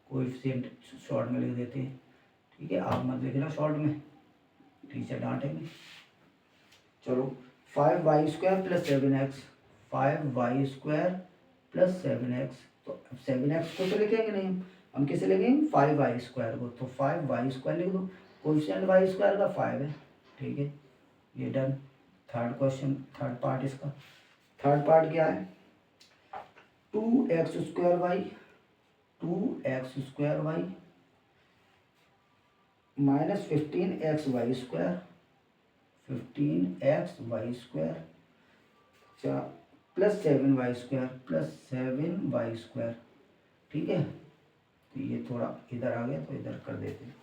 [SPEAKER 1] कोएफिशिएंट शॉर्ट में लिख देते हैं। ठीक है, आप मत लिखना शॉर्ट में, टीचर डांटेंगे। चलो 5y square plus 7x, 5y square plus 7x, तो अब 7x को तो लिखेंगे नहीं, हम किसे लिखेंगे 5y स्क्वायर को, तो 5y स्क्वायर लिख दो, कोएफिशिएंट y स्क्वायर का 5 है। ठीक है, ये done. Third question, third part इसका, थर्ड पार्ट क्या है, 2x square y, 2x square y minus 15x y square, 15x y square plus 7y square, plus 7y square. ठीक है, तो ये थोड़ा इधर आ गया तो इधर कर देते हैं।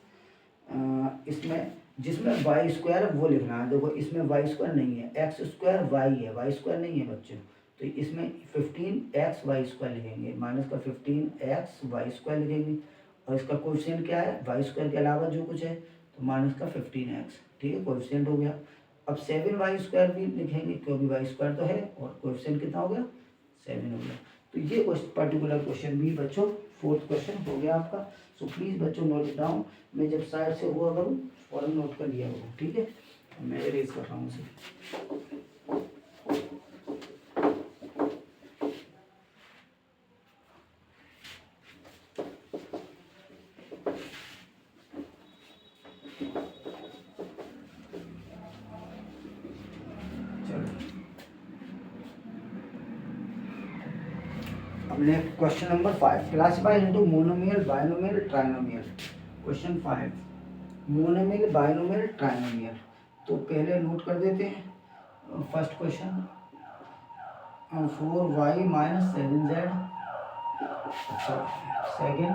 [SPEAKER 1] इसमें जिसमें वाई स्क्वायर है वो लिखना है। देखो इसमें वाई स्क्वायर नहीं है, एक्स स्क्वायर वाई है, वाई स्क्वायर नहीं है बच्चों, तो इसमें 15x वाई स्क्वायर लिखेंगे, माइनस का 15x वाई स्क्वायर लिखेंगे और इसका कोएफिशिएंट क्या है, वाई स्क्वायर के अलावा जो कुछ है, तो माइनस का 15x। ठीक है, कोएफिशिएंट हो गया। अब 7y स्क्वायर भी लिखेंगे क्योंकि वाई स्क्वायर तो है और कोएफिशिएंट कितना हो गया, 7 हो गया। तो ये पर्टिकुलर क्वेश्चन भी बच्चों फोर्थ क्वेश्चन हो गया आपका। सो प्लीज़ बच्चों नोट इट डाउन, मैं जब साइड से हुआ करूँ फॉरन नोट कर लिया करूँ। ठीक है, मैं इरेज कर रहा हूँ उसे। हमने question number 5, classify into monomial, binomial, trinomial. Question 5, monomial, binomial, trinomial. तो पहले नोट कर देते हैं first question, 4y minus 7z। अच्छा, second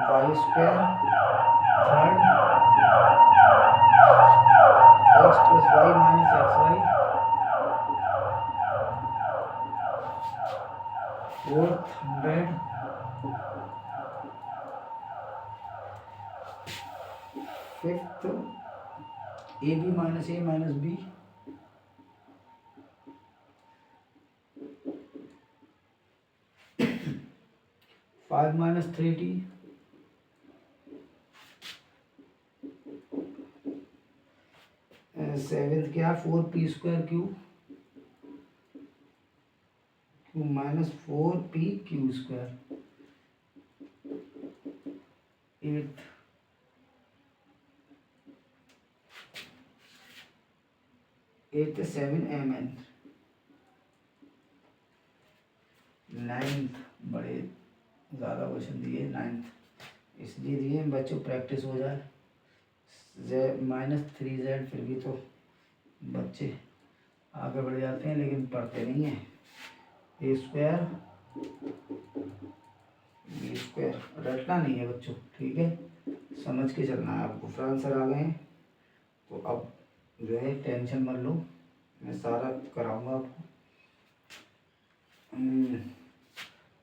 [SPEAKER 1] y square, third x plus y minus x y, fourth 100, fifth a b minus a minus b, five minus 3t, seventh क्या 4p square q minus 4p q square, eight 7mn, ninth बड़े ज़्यादा क्वेश्चन दिए, नाइन्थ इसलिए दिए बच्चों प्रैक्टिस हो जाए। माइनस 3z, फिर भी तो बच्चे आगे बढ़ जाते हैं लेकिन पढ़ते नहीं हैं। ए स्क्वायर बी स्क्वायर, रटना नहीं है बच्चों, ठीक है, समझ के चलना है आपको। फिर आंसर आ गए हैं, तो अब जो है टेंशन मत लो, मैं सारा कराऊंगा आपको।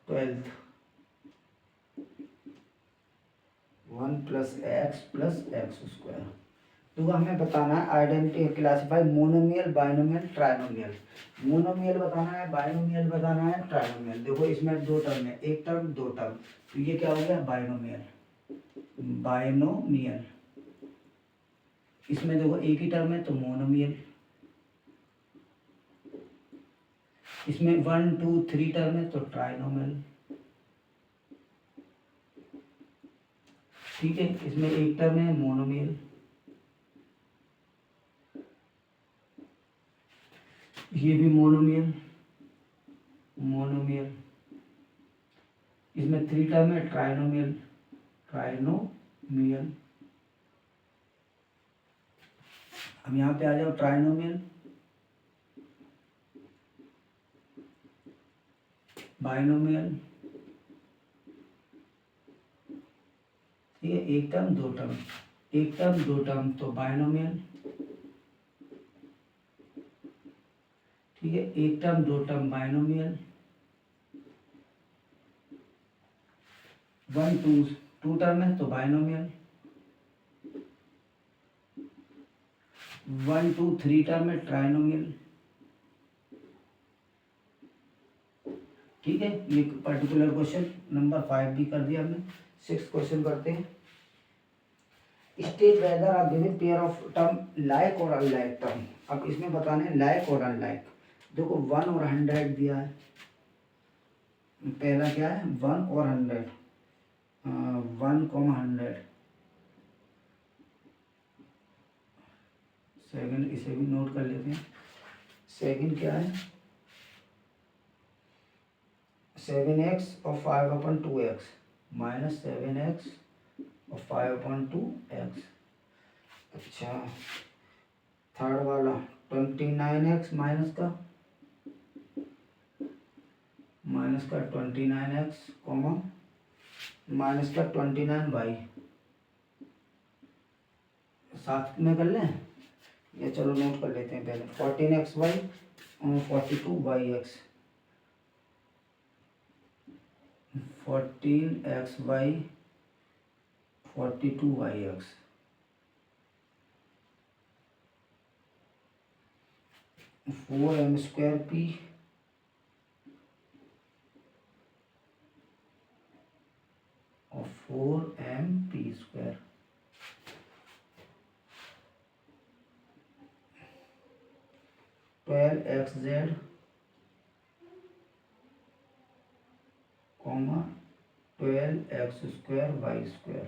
[SPEAKER 1] 12th 1 + x + x²। तो हमें बताना है identity classify monomial, binomial, trinomial. Monomial बताना है, बाइनोमियल बताना है, ट्राइनोमियल। देखो इसमें दो टर्म है, एक टर्म दो टर्म, तो ये क्या हो गया बाइनोमियल। बाइनोमियल इसमें देखो एक ही टर्म है तो मोनोमियल। इसमें 1 2 3 टर्म है तो ट्राइनोमियल, ठीक है। इसमें एक टर्म है मोनोमियल, ये भी मोनोमियल, मोनोमियल। इसमें 3 टर्म है ट्राइनोमियल, ट्राइनोमियल। अब यहाँ पे आ जाओ ट्राइनोमियल, बाइनोमियल, ठीक है, एक टर्म दो टर्म, एक टर्म दो टर्म तो बाइनोमियल, ठीक है, एक टर्म दो टर्म बाइनोमियल। 1 2 टू टर्म है तो बाइनोमियल, 1 2 3 टर्म है ट्राइनोमियल, ठीक है। ये पर्टिकुलर क्वेश्चन नंबर 5 भी कर दिया हमने। 6th क्वेश्चन करते हैं। State whether are given pair of term like और अनलाइक टर्म। अब इसमें बताना है लाइक और अनलाइक। देखो 1 और 100 दिया है, पहला क्या है 1 और 100, 1,100। सेकंड इसे भी नोट कर लेते हैं। सेकंड क्या है 7x और 5/2x माइनस 7x और 5/2x। अच्छा, थर्ड वाला 29x माइनस का 29x कॉमा माइनस का 29y। साथ में कर लें या चलो नोट कर लेते हैं पहले। 14xy और 42yx, 14xy 42yx। Four M square P और 4mp²। Twelve XZ comma 12x² y²।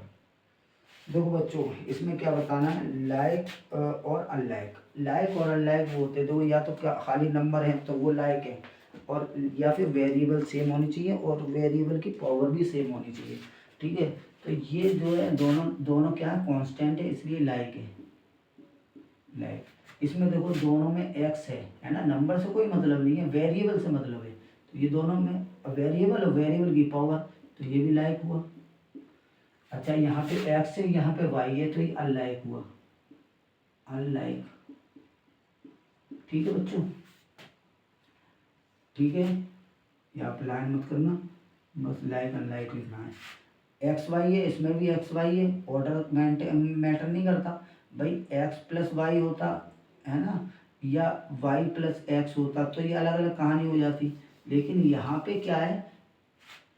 [SPEAKER 1] देखो बच्चों इसमें क्या बताना है लाइक और अनलाइक। लाइक और अनलाइक वो होते हैं, देखो या तो क्या खाली नंबर है तो वो लाइक है, और या फिर वेरिएबल सेम होनी चाहिए और वेरिएबल की पावर भी सेम होनी चाहिए, ठीक है। तो ये जो है दोनों क्या है कांस्टेंट है, इसलिए लाइक है, लाइक। इसमें देखो दोनों में x है ना, नंबर से कोई मतलब नहीं है, वेरिएबल से मतलब है। तो ये दोनों में वेरिएबल और वेरिएबल की पावर, तो ये भी लाइक हुआ। अच्छा, यहाँ पे x है यहाँ पे y है तो ये अनलाइक हुआ, अनलाइक, ठीक है बच्चों, ठीक है। यहाँ पे लाइन मत करना, बस लाइक अनलाइक लिखना है। एक्स वाई है, इसमें भी एक्स वाई है, ऑर्डर मैटर नहीं करता भाई। एक्स प्लस वाई होता है ना, या वाई प्लस एक्स होता तो ये अलग अलग कहानी हो जाती। लेकिन यहाँ पे क्या है,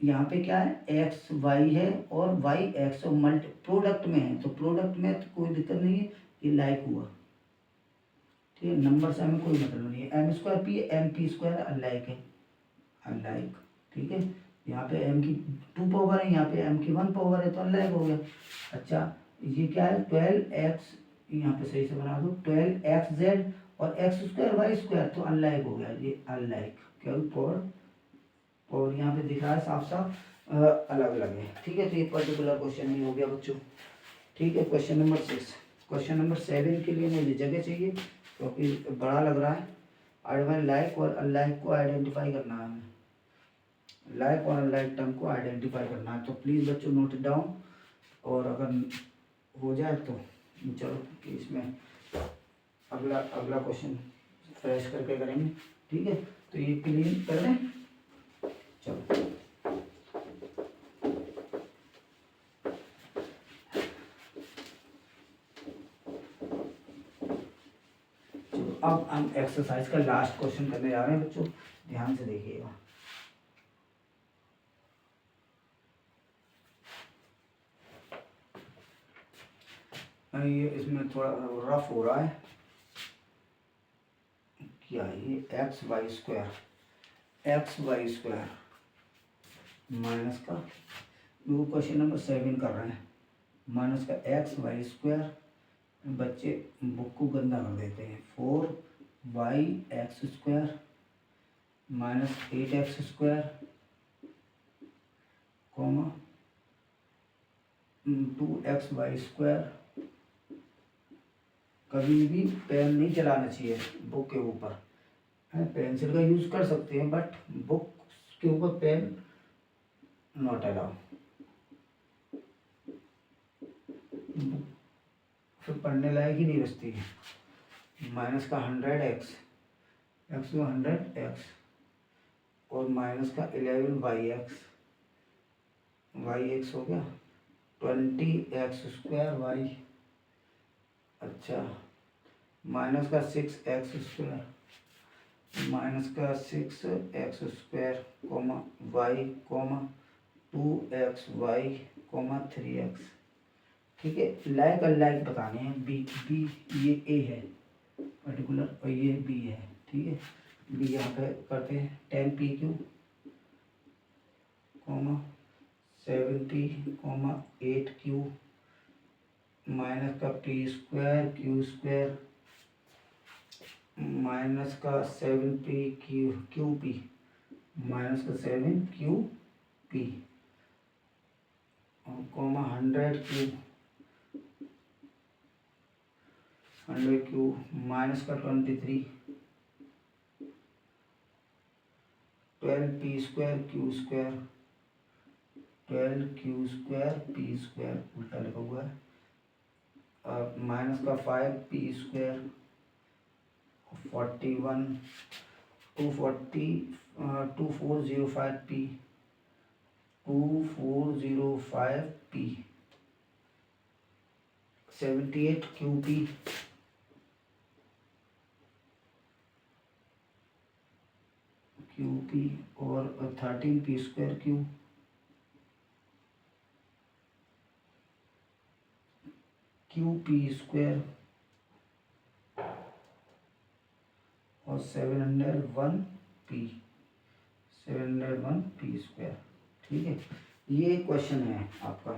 [SPEAKER 1] यहाँ पे क्या है एक्स वाई है और वाई एक्स और मल्टी प्रोडक्ट में है, तो प्रोडक्ट में तो कोई दिक्कत नहीं है, ये लाइक हुआ, ठीक है। नंबर से हमें कोई मतलब नहीं है। m² p mp² अनलाइक है, अनलाइक, ठीक है। यहाँ पे m की 2 पावर है, यहाँ पे m की 1 पावर है तो अनलाइक हो गया। अच्छा, ये क्या है 12x, यहाँ पे सही से बना दो, 12xz और x² y² तो अनलाइक हो गया, ये अनलाइक, क्योंकि पावर यहाँ पे दिख रहा है साफ साफ अलग अलग है, ठीक है। तो ये पर्टिकुलर क्वेश्चन नहीं हो गया बच्चों, ठीक है। Question number 6। क्वेश्चन नंबर 7 के लिए मुझे जगह चाहिए क्योंकि बड़ा लग रहा है। और लाइक और अनलाइक को आइडेंटिफाई करना है हमें। लाइक और अनलाइक टर्म को आइडेंटिफाई करना है। तो प्लीज़ बच्चों नोट डाउन, और अगर हो जाए तो चलो कि इसमें अगला अगला क्वेश्चन फ्रेश करके करेंगे, ठीक है। तो ये क्लीन कर दें, चलो अब हम एक्सरसाइज का लास्ट क्वेश्चन करने जा रहे हैं बच्चों, ध्यान से देखिएगा। ये इसमें थोड़ा रफ हो रहा है, क्या ये एक्स वाई स्क्वायर माइनस का, वो क्वेश्चन नंबर 7 कर रहे हैं, माइनस का एक्स वाई स्क्वायर, बच्चे बुक को गंदा कर देते हैं, 4y x square minus 8x square comma 2xy square. कभी भी पेन नहीं चलाना चाहिए बुक के ऊपर, पेंसिल का यूज कर सकते हैं बट बुक के ऊपर पेन नॉट अलाउ, फिर पढ़ने लायक ही नहीं बचती है। माइनस का 100x, एक्स में 100x और माइनस का 11y हो गया, 20x स्क्वायर y, अच्छा माइनस का 6x स्क्वायर, माइनस का 6x square comma y comma 2xy comma 3x, ठीक है। लाइक अनलाइक बताने हैं, बी ये ए है पर्टिकुलर और ये बी है, ठीक है। बी यहाँ पे करते हैं 10pq comma 70 comma 8q minus का p square q square minus का 7pq माइनस का 7qp कोमा 100q माइनस का 23 12p square q square 12q square p square उल्टा लिखा हुआ है, माइनस का 5p स्क्वायर 41 2405p 78qp और 13p स्क्वायर qp स्क्वायर और 701p स्क्वायर, ठीक है। ये क्वेश्चन है आपका।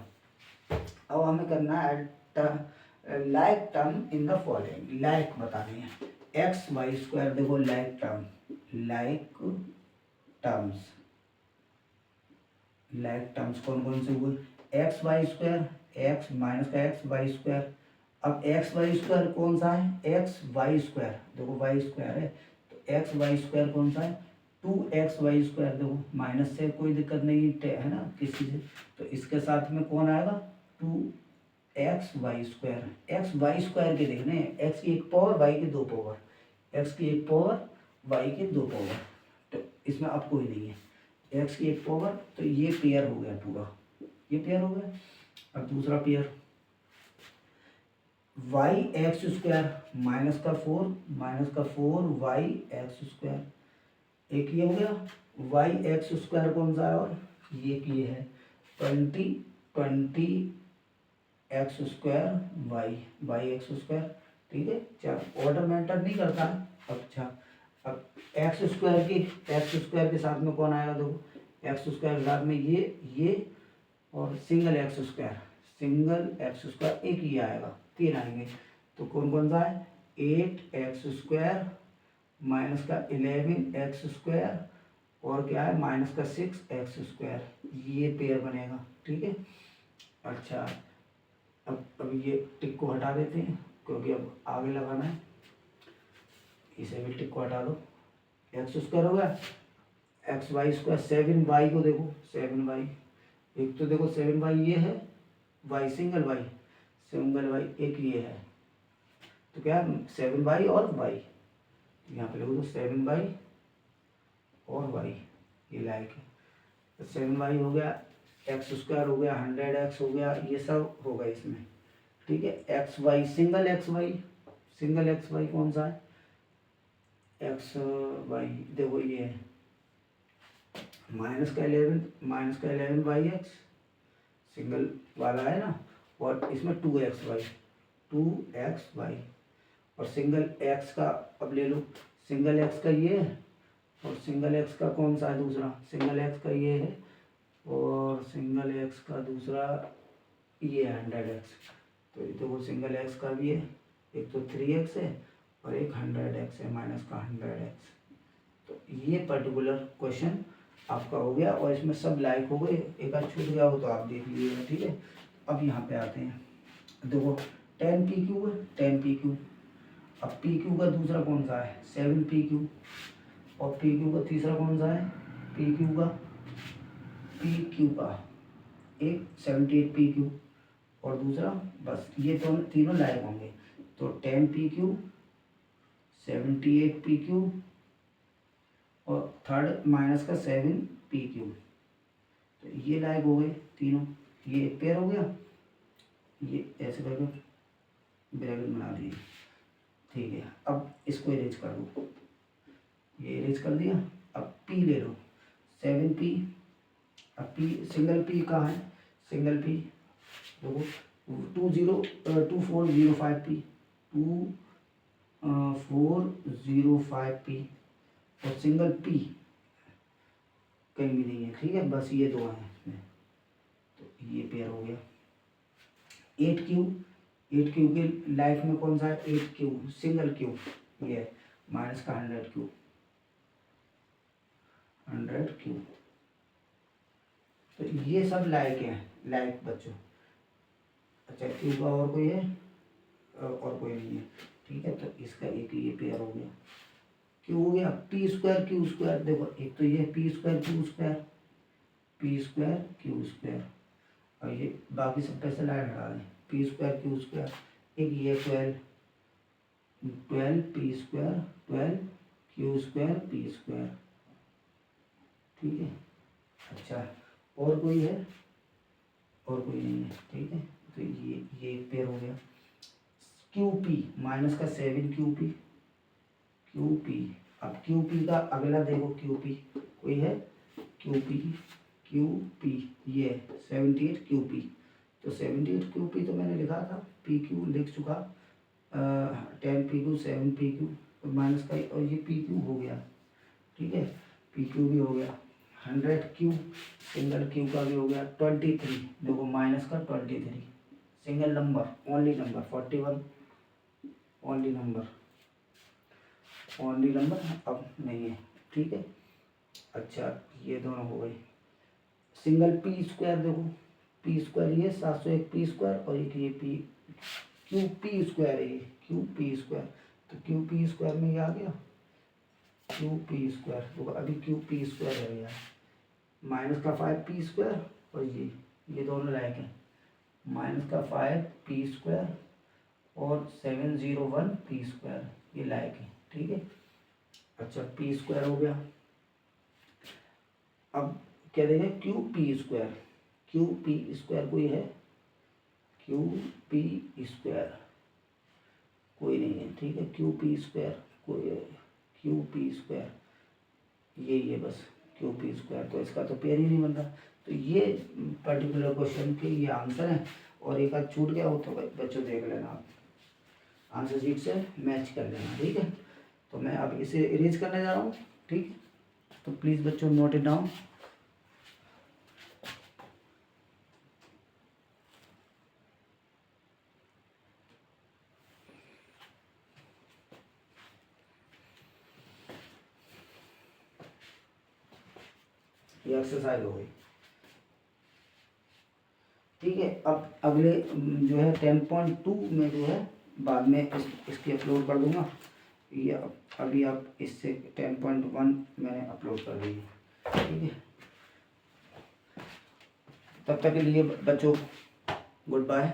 [SPEAKER 1] अब हमें करना है like term in the following, like बताने हैं एक्स वाई स्क्वायर, देखो लाइक टर्म्स कौन कौन से हुए, x y square, x minus का एक्स वाई स्क्वायर। अब एक्स वाई स्क्वायर कौन सा है, एक्स वाई स्क्वायर, देखो वाई स्क्वायर है तो एक्स वाई स्क्वायर कौन सा है, 2xy स्क्वायर, देखो माइनस से कोई दिक्कत नहीं है ना किसी से, तो इसके साथ में कौन आएगा 2xy square, x y square के देखने हैं, एक्स की एक पावर वाई की 2 पावर, एक्स की एक पावर वाई की 2 पावर, तो इसमें अब कोई नहीं है, एक्स की एक पावर, तो ये पेयर हो गया पूरा, ये पेयर हो गया। अब दूसरा pair y x square minus का 4 वाई एक्स स्क्वायर, एक ये हो गया, वाई एक्स स्क्वायर कौन सा है, और ये है 20 x square y x square, ठीक है। चलो ऑर्डर मैटर नहीं करता है। अच्छा अब एक्स स्क्वायर के साथ में कौन आएगा, देखो एक्स स्क्वायर के साथ में ये और सिंगल एक्स स्क्वायर एक ही आएगा, 3 आएंगे, तो कौन कौन सा है 8x स्क्वायर माइनस का 11x स्क्वायर और क्या है माइनस का 6x स्क्वायर, ये पेयर बनेगा, ठीक है। अच्छा अब ये टिक को हटा देते हैं क्योंकि अब आगे लगाना है, इसे भी टिक को हटा दो, एक्स स्क्वायर हो गया, एक्स वाई स्क्वायर 7y को देखो 7y, एक तो देखो 7y ये है, y सिंगल y एक ये है, तो क्या 7y और y, यहाँ पे देखो तो 7y और y ये लाइक है, तो 7y हो गया, एक्स स्क्वायर हो गया, 100x हो गया, ये सब होगा इसमें, ठीक है। X y single x y कौन सा है, एक्स वाई देखो ये है -11 वाई एक्स सिंगल वाला है ना, और इसमें 2x वाई और सिंगल एक्स का अब ले लो, सिंगल एक्स का ये है और सिंगल एक्स का कौन सा है दूसरा, सिंगल एक्स का ये है और सिंगल एक्स का दूसरा ये है 100x, तो ये देखो सिंगल एक्स का भी है, एक तो 3x है और एक 100x है, माइनस का 100x, तो ये पर्टिकुलर क्वेश्चन आपका हो गया और इसमें सब लाइक हो गए, एक आध छूट गया हो तो आप देख लीजिएगा, ठीक है। अब यहाँ पे आते हैं, देखो 10pq है, 10pq, अब pq का दूसरा कौन सा है 7pq और pq का तीसरा कौन सा है pq का एक 78pq और दूसरा, बस ये तो तीनों लाइक होंगे, तो 10pq 78pq और थर्ड माइनस का 7pq, तो ये लाइक हो गए तीनों, ये एक पेयर हो गया, ये ऐसे करके ब्रैकेट बना दिए, ठीक है। अब इसको इरेज कर दो, ये इरेज कर दिया, अब p ले लो 7p, अब p सिंगल p कहाँ है, सिंगल p देखो 2405p 2405p और सिंगल p कहीं भी नहीं है, ठीक है, बस ये दो हैं इसमें, तो ये पेयर हो गया। 8q के लाइफ में कौन सा है 8q सिंगल q, ये माइनस का 100q, तो ये सब लाइक हैं, लाइक बच्चों। अच्छा q का और कोई है और कोई नहीं है, ठीक है, तो इसका एक ये पेयर हो गया, क्यों हो गया p स्क्वायर q स्क्वायर, देखो एक तो ये p स्क्वायर q स्क्वायर और ये बाकी सब पैसे लाइन हटा दें, p स्क्वायर q स्क्वायर, एक ये 12 p square 12 q square p square, ठीक है। अच्छा और कोई है, और कोई नहीं है, ठीक है, तो ये एक पेयर हो गया। QP माइनस का 7QP, अब QP का अगला देखो, QP कोई है QP ये 78QP, तो 78QP तो मैंने लिखा था, PQ लिख चुका, 10pq 7pq माइनस का, और ये PQ हो गया, ठीक है, PQ भी हो गया, 100q सिंगल q का भी हो गया, 23 देखो माइनस का 23 single number only number, 41 only number अब नहीं है, ठीक है। अच्छा ये दोनों हो गए, सिंगल p स्क्वायर देखो, p स्क्वायर ये 701 p स्क्वायर और एक ये QP स्क्वायर है, ये QP स्क्वायर, तो QP स्क्वायर में ये आ गया QP स्क्वायर, तो अभी QP स्क्वायर है यार, माइनस का 5p स्क्वायर और ये दोनों लायक हैं, माइनस का 5p स्क्वायर और 701p स्क्वायर ये लायक है, ठीक है। अच्छा p स्क्वायर हो गया, अब क्या देखें QP स्क्वायर कोई है, QP स्क्वायर कोई नहीं है, ठीक है, QP स्क्वायर कोई है, QP स्क्वायर ये बस QP स्क्वायर, तो इसका तो पेयर ही नहीं बन रहा, तो ये पर्टिकुलर क्वेश्चन के ये आंसर है, और एक आध छूट गया हो तो बच्चों देख लेना, आप आंसर शीट से मैच कर लेना, ठीक है। तो मैं अब इसे इरेज करने जा रहा हूँ, ठीक, तो प्लीज़ बच्चों नोट इट डाउन। ये एक्सरसाइज हो गई, ठीक है। अब अगले जो है 10.2 में जो है बाद में इसकी अपलोड कर दूंगा, ये अभी आप इससे 10.1 मैंने अपलोड कर दी है, ठीक है, तब तक के लिए बच्चों गुड बाय।